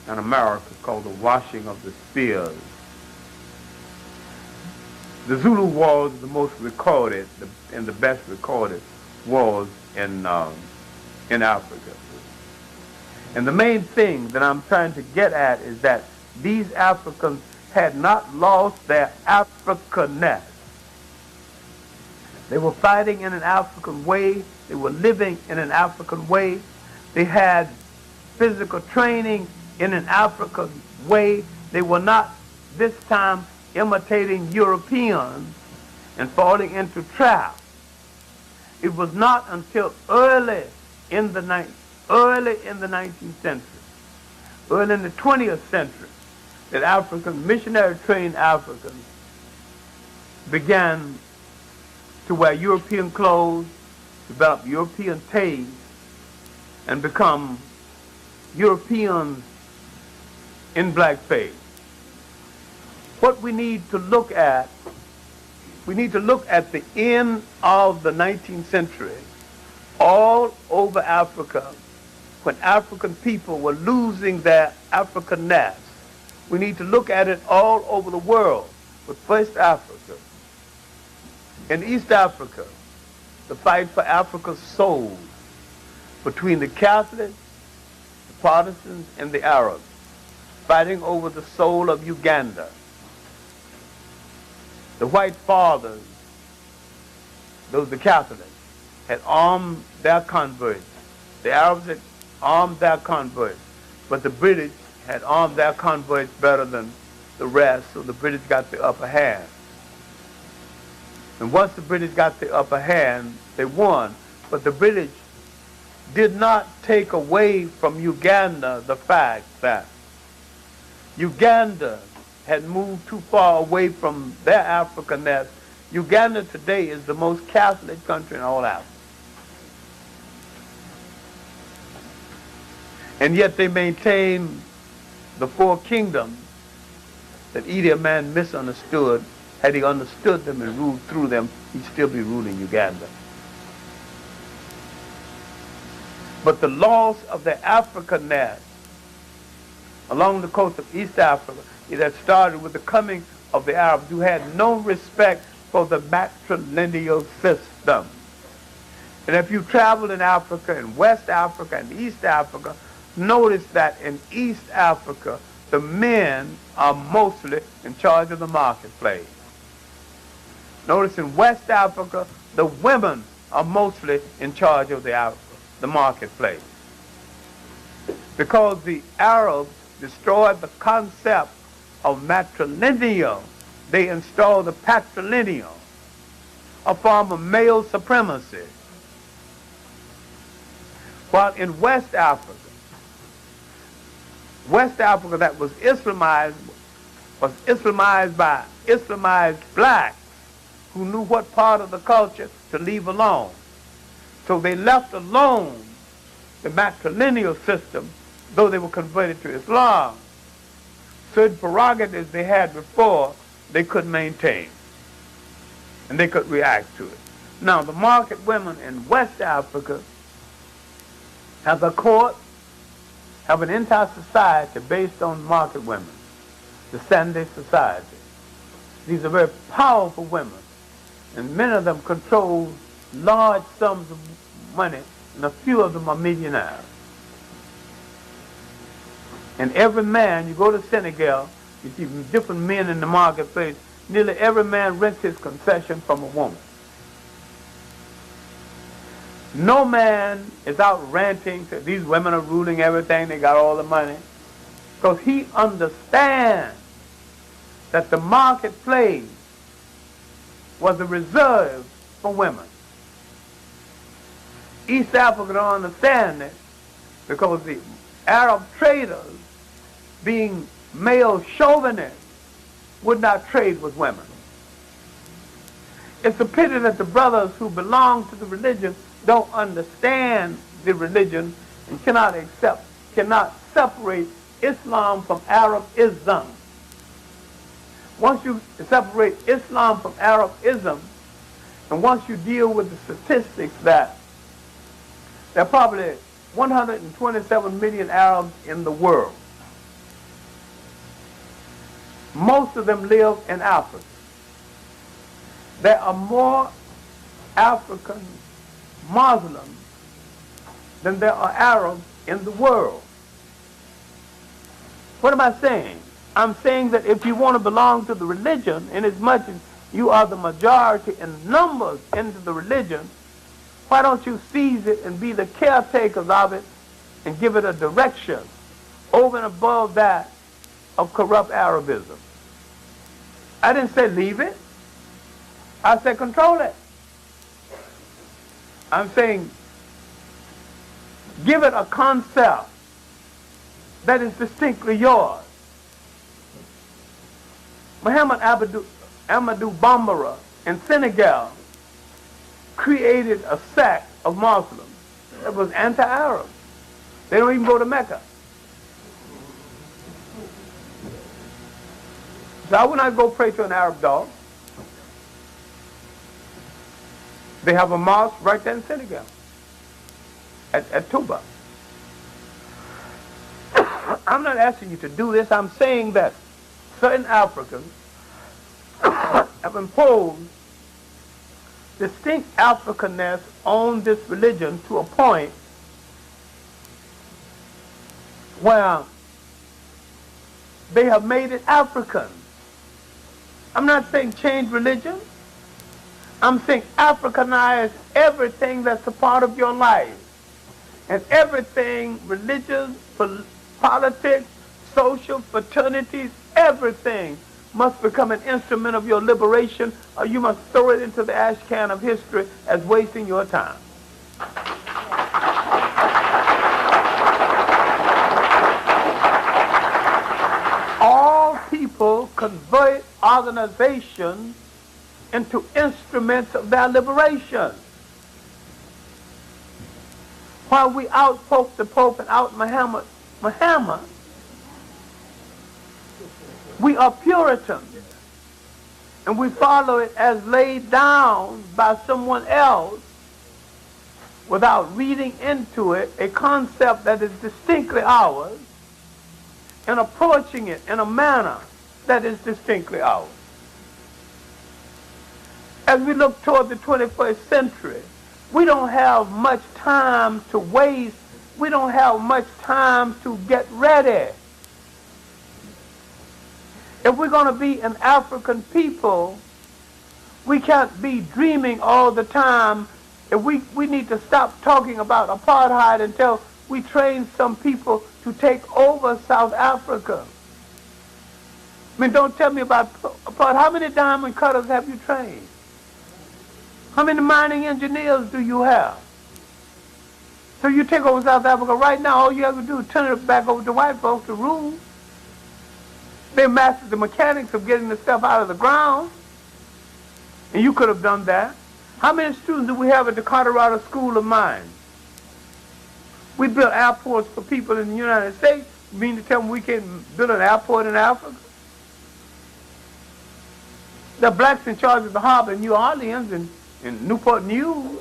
in America called the washing of the spears. The Zulu wars are the most recorded and the best recorded wars in Africa. And the main thing that I'm trying to get at is that these Africans had not lost their Africanness. They were fighting in an African way. They were living in an African way. They had physical training in an African way. They were not this time imitating Europeans and falling into traps. It was not until early in the 19th century, early in the 20th century, that African missionary-trained Africans began to wear European clothes, develop European taste, and become Europeans in blackface. What we need to look at, we need to look at the end of the 19th century all over Africa, when African people were losing their Africanness. We need to look at it all over the world, but first Africa. In East Africa, the fight for Africa's soul between the Catholics, the Protestants, and the Arabs, fighting over the soul of Uganda. The white fathers, those the Catholics, had armed their converts. The Arabs had armed their converts, but the British had armed their converts better than the rest, so the British got the upper hand. And once the British got the upper hand, they won. But the British did not take away from Uganda the fact that Uganda had moved too far away from their Africanness. Uganda today is the most Catholic country in all Africa. And yet they maintain the four kingdoms that Idi Amin misunderstood. Had he understood them and ruled through them, he'd still be ruling Uganda. But the loss of their Africanness along the coast of East Africa, it had started with the coming of the Arabs, who had no respect for the matrilineal system. And if you travel in Africa, in West Africa and East Africa, notice that in East Africa, the men are mostly in charge of the marketplace. Notice in West Africa, the women are mostly in charge of the marketplace. Because the Arabs destroyed the concept of matrilineal, they installed the patrilineal, a form of male supremacy. While in West Africa that was Islamized by Islamized blacks who knew what part of the culture to leave alone. So they left alone the matrilineal system, though they were converted to Islam. Certain prerogatives they had before, they could maintain, and they could react to it. Now, the market women in West Africa have a court, have an entire society based on market women, the Sunday society. These are very powerful women, and many of them control large sums of money, and a few of them are millionaires. And every man, you go to Senegal, you see different men in the marketplace, nearly every man rents his concession from a woman. No man is out ranting, that these women are ruling everything, they got all the money. Because he understands that the marketplace was a reserve for women. East Africa don't understand it because the Arab traders, being male chauvinists, would not trade with women. It's a pity that the brothers who belong to the religion don't understand the religion and cannot separate Islam from Arabism. Once you separate Islam from Arabism, and once you deal with the statistics that there are probably 127 million Arabs in the world, most of them live in Africa. There are more African Muslims than there are Arabs in the world. What am I saying? I'm saying that if you want to belong to the religion, inasmuch as you are the majority in numbers into the religion, why don't you seize it and be the caretakers of it and give it a direction over and above that of corrupt Arabism? I didn't say leave it. I said control it. I'm saying give it a concept that is distinctly yours. Muhammad Amadou Bambara in Senegal created a sect of Muslims that was anti-Arab. They don't even go to Mecca. So I would not go pray to an Arab dog. They have a mosque right there in Senegal, at Touba. I'm not asking you to do this. I'm saying that certain Africans have imposed distinct Africanness on this religion to a point where they have made it African. I'm not saying change religion. I'm saying Africanize everything that's a part of your life. And everything, religion, politics, social, fraternities, everything must become an instrument of your liberation, or you must throw it into the ash can of history as wasting your time. All people convert organizations into instruments of their liberation. While we out-poke the Pope and out-Muhammad, we are Puritans, and we follow it as laid down by someone else without reading into it a concept that is distinctly ours and approaching it in a manner that is distinctly ours. As we look toward the 21st century, we don't have much time to waste. We don't have much time to get ready. If we're going to be an African people, we can't be dreaming all the time. If we need to stop talking about apartheid until we train some people to take over South Africa. I mean, don't tell me about apartheid. How many diamond cutters have you trained? How many mining engineers do you have? So you take over South Africa right now, all you have to do is turn it back over to white folks to rule. They mastered the mechanics of getting the stuff out of the ground. And you could have done that. How many students do we have at the Colorado School of Mines? We built airports for people in the United States. You mean to tell me we can't build an airport in Africa? The blacks in charge of the harbor in New Orleans and in Newport News.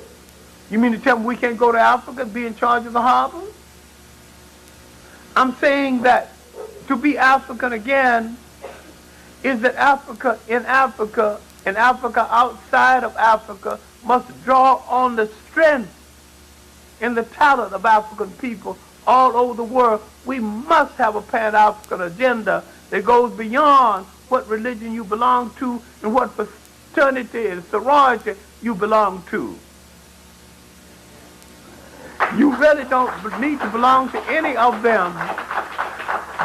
You mean to tell me we can't go to Africa and be in charge of the harbor? I'm saying that to be African again is that Africa and Africa outside of Africa must draw on the strength and the talent of African people all over the world. We must have a pan-African agenda that goes beyond what religion you belong to and what fraternity and sorority you belong to. You really don't need to belong to any of them,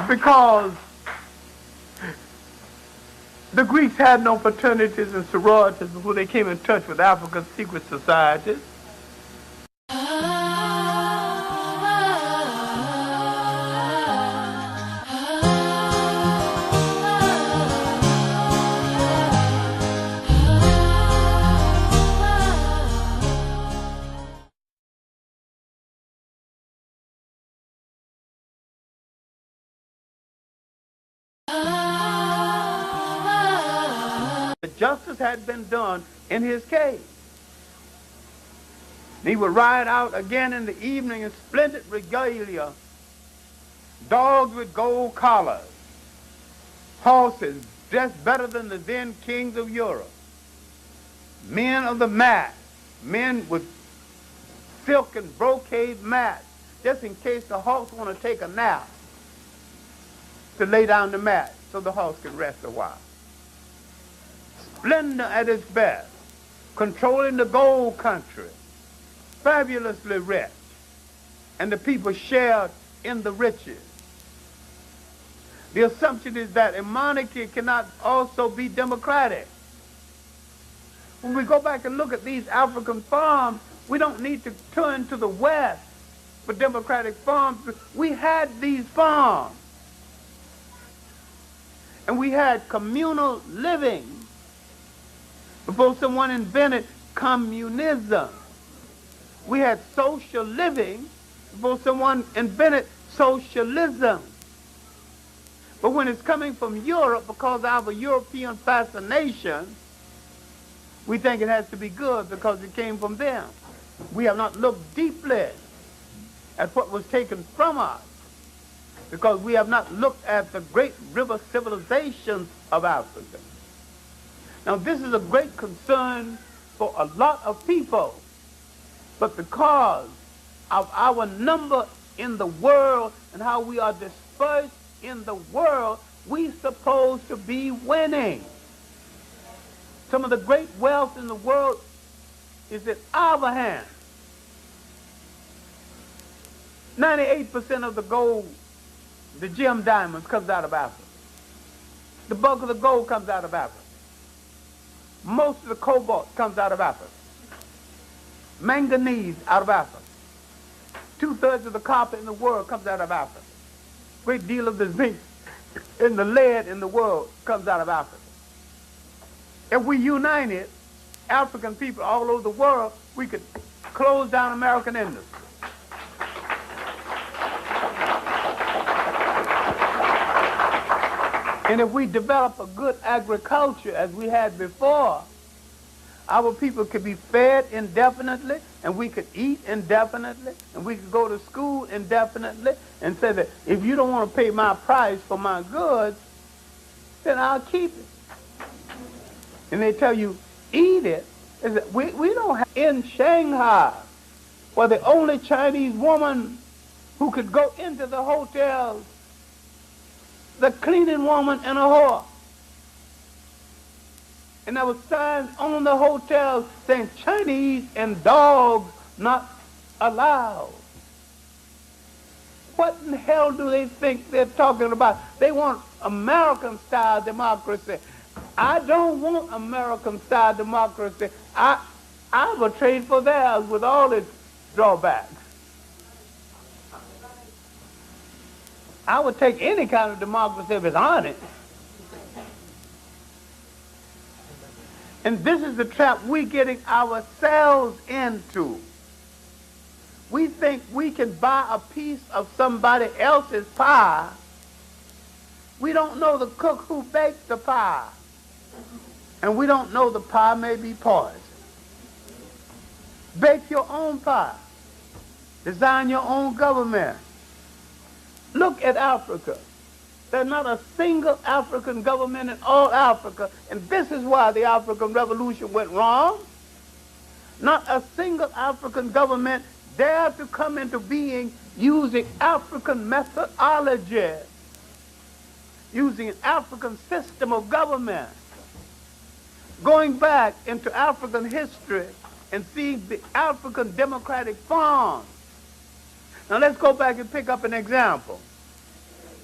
because the Greeks had no fraternities and sororities before they came in touch with Africa's secret societies. Justice had been done in his case. He would ride out again in the evening in splendid regalia, dogs with gold collars, horses dressed better than the then kings of Europe. Men of the mat, men with silk and brocade mats, just in case the horse want to take a nap, to lay down the mat so the horse can rest a while. Splendor at its best, controlling the gold country, fabulously rich, and the people shared in the riches. The assumption is that a monarchy cannot also be democratic. When we go back and look at these African farms, we don't need to turn to the West for democratic farms. We had these farms. And we had communal living before someone invented communism. We had social living before someone invented socialism. But when it's coming from Europe, because of our European fascination, we think it has to be good because it came from them. We have not looked deeply at what was taken from us, because we have not looked at the great river civilizations of Africa. Now, this is a great concern for a lot of people, but because of our number in the world and how we are dispersed in the world, we're supposed to be winning. Some of the great wealth in the world is in our hands. 98% of the gold, the gem diamonds, comes out of Africa. The bulk of the gold comes out of Africa. Most of the cobalt comes out of Africa. Manganese out of Africa. 2/3 of the copper in the world comes out of Africa. Great deal of the zinc and the lead in the world comes out of Africa. If we united African people all over the world, we could close down American industry. And if we develop a good agriculture as we had before, our people could be fed indefinitely, and we could eat indefinitely, and we could go to school indefinitely, and say that if you don't want to pay my price for my goods, then I'll keep it. And they tell you, eat it. We don't have, in Shanghai, where the only Chinese woman who could go into the hotels, the cleaning woman and a whore. And there were signs on the hotels saying Chinese and dogs not allowed. What in the hell do they think they're talking about? They want American-style democracy. I don't want American-style democracy. I will trade for theirs with all its drawbacks. I would take any kind of democracy if it's honest. And this is the trap we're getting ourselves into. We think we can buy a piece of somebody else's pie. We don't know the cook who baked the pie. And we don't know the pie may be poison. Bake your own pie. Design your own government. Look at Africa. There's not a single African government in all Africa, and this is why the African Revolution went wrong. Not a single African government dared to come into being using African methodology, using an African system of government. Going back into African history and seeing the African democratic forms. Now let's go back and pick up an example.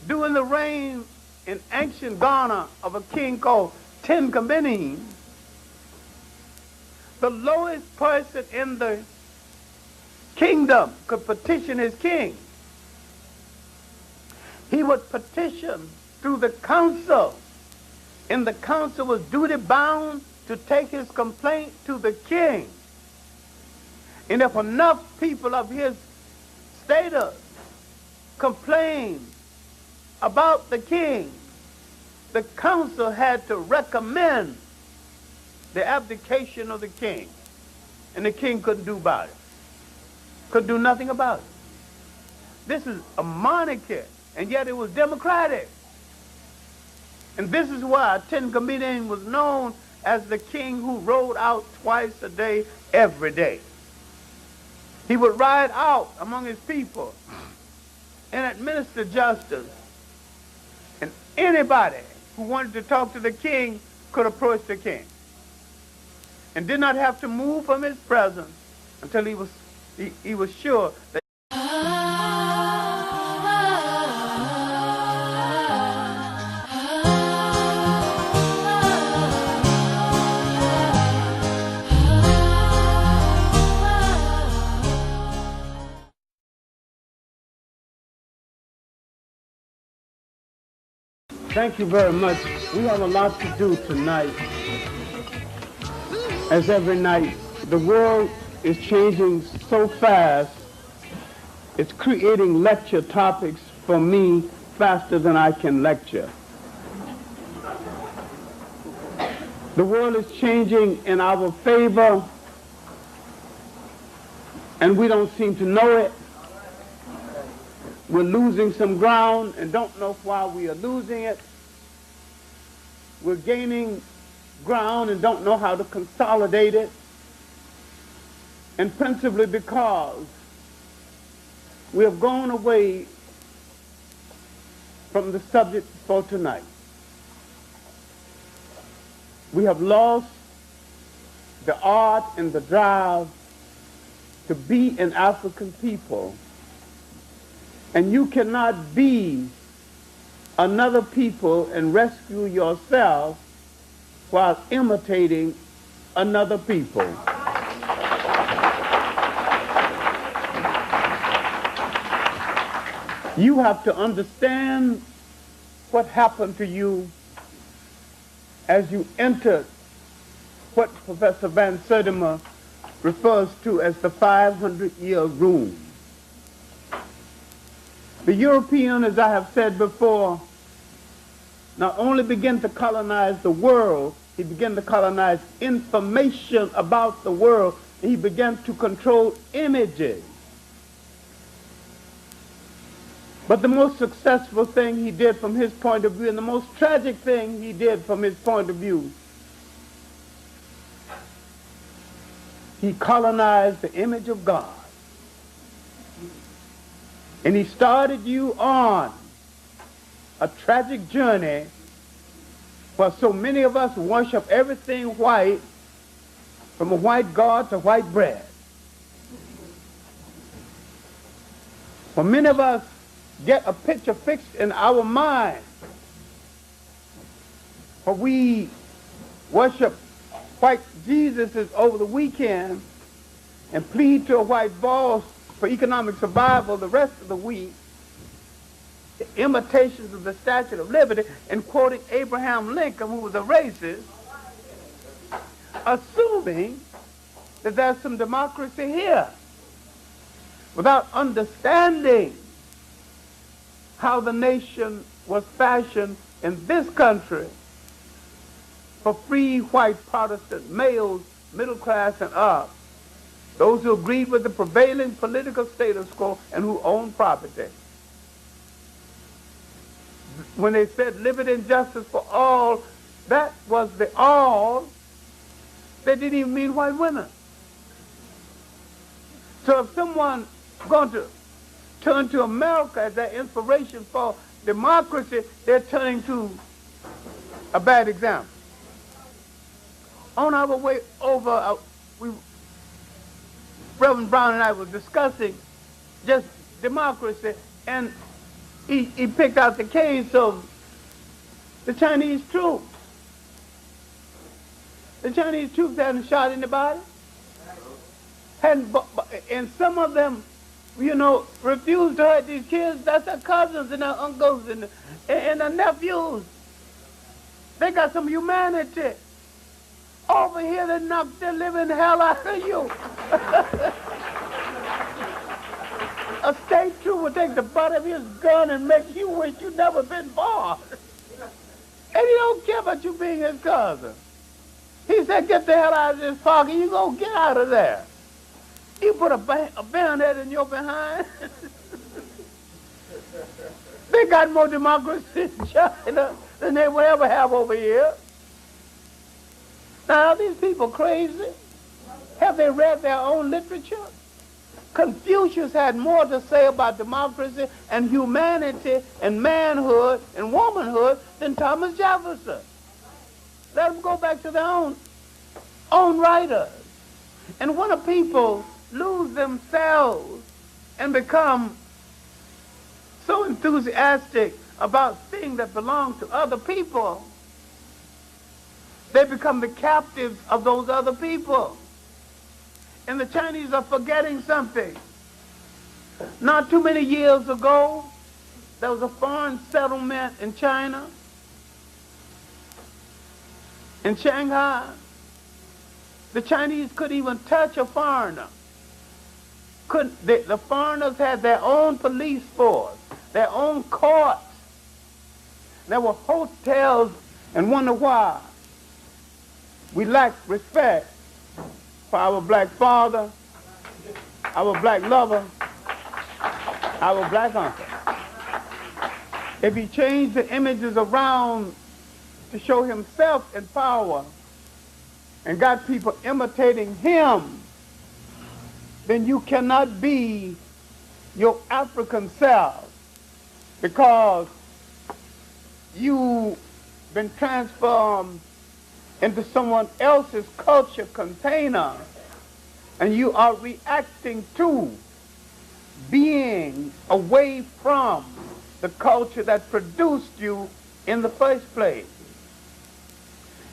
During the reign in ancient Ghana of a king called Tenkabenin, the lowest person in the kingdom could petition his king. He would petition through the council, and the council was duty bound to take his complaint to the king. And if enough people of his status complained about the king, the council had to recommend the abdication of the king. And the king couldn't do about it. Could do nothing about it. This is a monarchy, and yet it was democratic. And this is why Ten Commandments was known as the king who rode out twice a day, every day. He would ride out among his people and administer justice. And anybody who wanted to talk to the king could approach the king and did not have to move from his presence until he was sure that Thank you very much. We have a lot to do tonight. As every night, the world is changing so fast, it's creating lecture topics for me faster than I can lecture. The world is changing in our favor, and we don't seem to know it. We're losing some ground and don't know why we are losing it. We're gaining ground and don't know how to consolidate it. And principally because we have gone away from the subject for tonight. We have lost the art and the drive to be an African people. And you cannot be another people and rescue yourself while imitating another people. You have to understand what happened to you as you entered what Professor Van Sertima refers to as the 500-year room. The European, as I have said before, not only began to colonize the world, he began to colonize information about the world, and he began to control images. But the most successful thing he did from his point of view, and the most tragic thing he did from his point of view, he colonized the image of God. And he started you on a tragic journey where so many of us worship everything white, from a white God to white bread. For many of us get a picture fixed in our mind, for we worship white Jesuses over the weekend and plead to a white boss for economic survival the rest of the week, imitations of the Statue of Liberty, and quoting Abraham Lincoln, who was a racist, assuming that there's some democracy here, without understanding how the nation was fashioned in this country for free white Protestant males, middle class and up, those who agreed with the prevailing political status quo and who owned property. When they said liberty and justice for all, that was the all. They didn't even mean white women. So if someone's going to turn to America as their inspiration for democracy, they're turning to a bad example. On our way over, Reverend Brown and I were discussing just democracy, and he picked out the case of the Chinese troops. The Chinese troops hadn't shot anybody. And some of them, you know, refused to hurt these kids. That's their cousins and their uncles and their nephews. They got some humanity. Over here, they knocked the living hell out of you. A state trooper would take the butt of his gun and make you wish you'd never been born. And he don't care about you being his cousin. He said, get the hell out of this pocket. You gonna get out of there. You put a bayonet in your behind. They got more democracy in China than they will ever have over here. Now, are these people crazy? Have they read their own literature? Confucius had more to say about democracy and humanity and manhood and womanhood than Thomas Jefferson. Let them go back to their own writers. And when a people lose themselves and become so enthusiastic about things that belong to other people, they become the captives of those other people. And the Chinese are forgetting something. Not too many years ago, there was a foreign settlement in China, in Shanghai. The Chinese couldn't even touch a foreigner. The foreigners had their own police force, their own courts. There were hotels, and wonder why. We lack respect for our black father, our black lover, our black uncle. If he changed the images around to show himself in power and got people imitating him, then you cannot be your African self, because you've been transformed into someone else's culture container, and you are reacting to being away from the culture that produced you in the first place.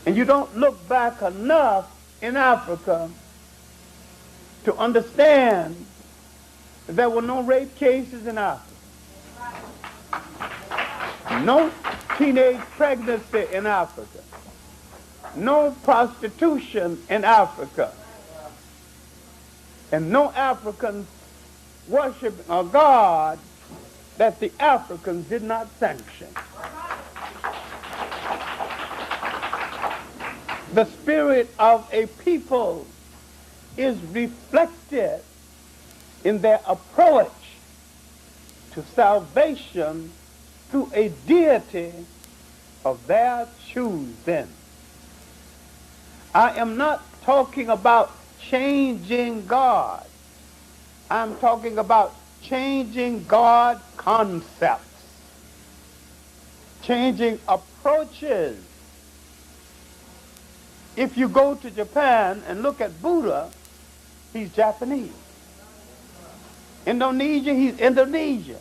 And you don't look back enough in Africa to understand that there were no rape cases in Africa, no teenage pregnancy in Africa, no prostitution in Africa, and no Africans worshiping a God that the Africans did not sanction. The spirit of a people is reflected in their approach to salvation through a deity of their choosing. I am not talking about changing God. I'm talking about changing God concepts, changing approaches. If you go to Japan and look at Buddha, he's Japanese. Indonesia, he's Indonesian.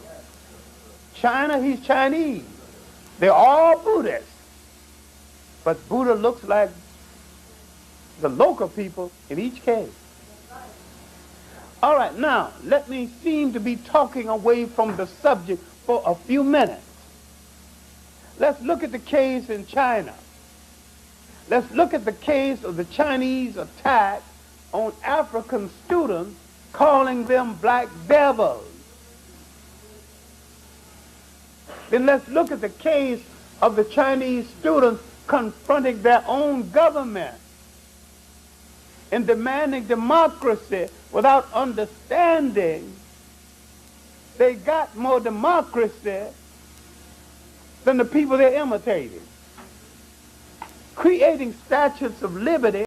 China, he's Chinese. They're all Buddhists. But Buddha looks like the local people in each case. All right, now, let me seem to be talking away from the subject for a few minutes. Let's look at the case in China. Let's look at the case of the Chinese attack on African students, calling them black devils. Then let's look at the case of the Chinese students confronting their own government and demanding democracy without understanding they got more democracy than the people they're imitating. Creating statutes of liberty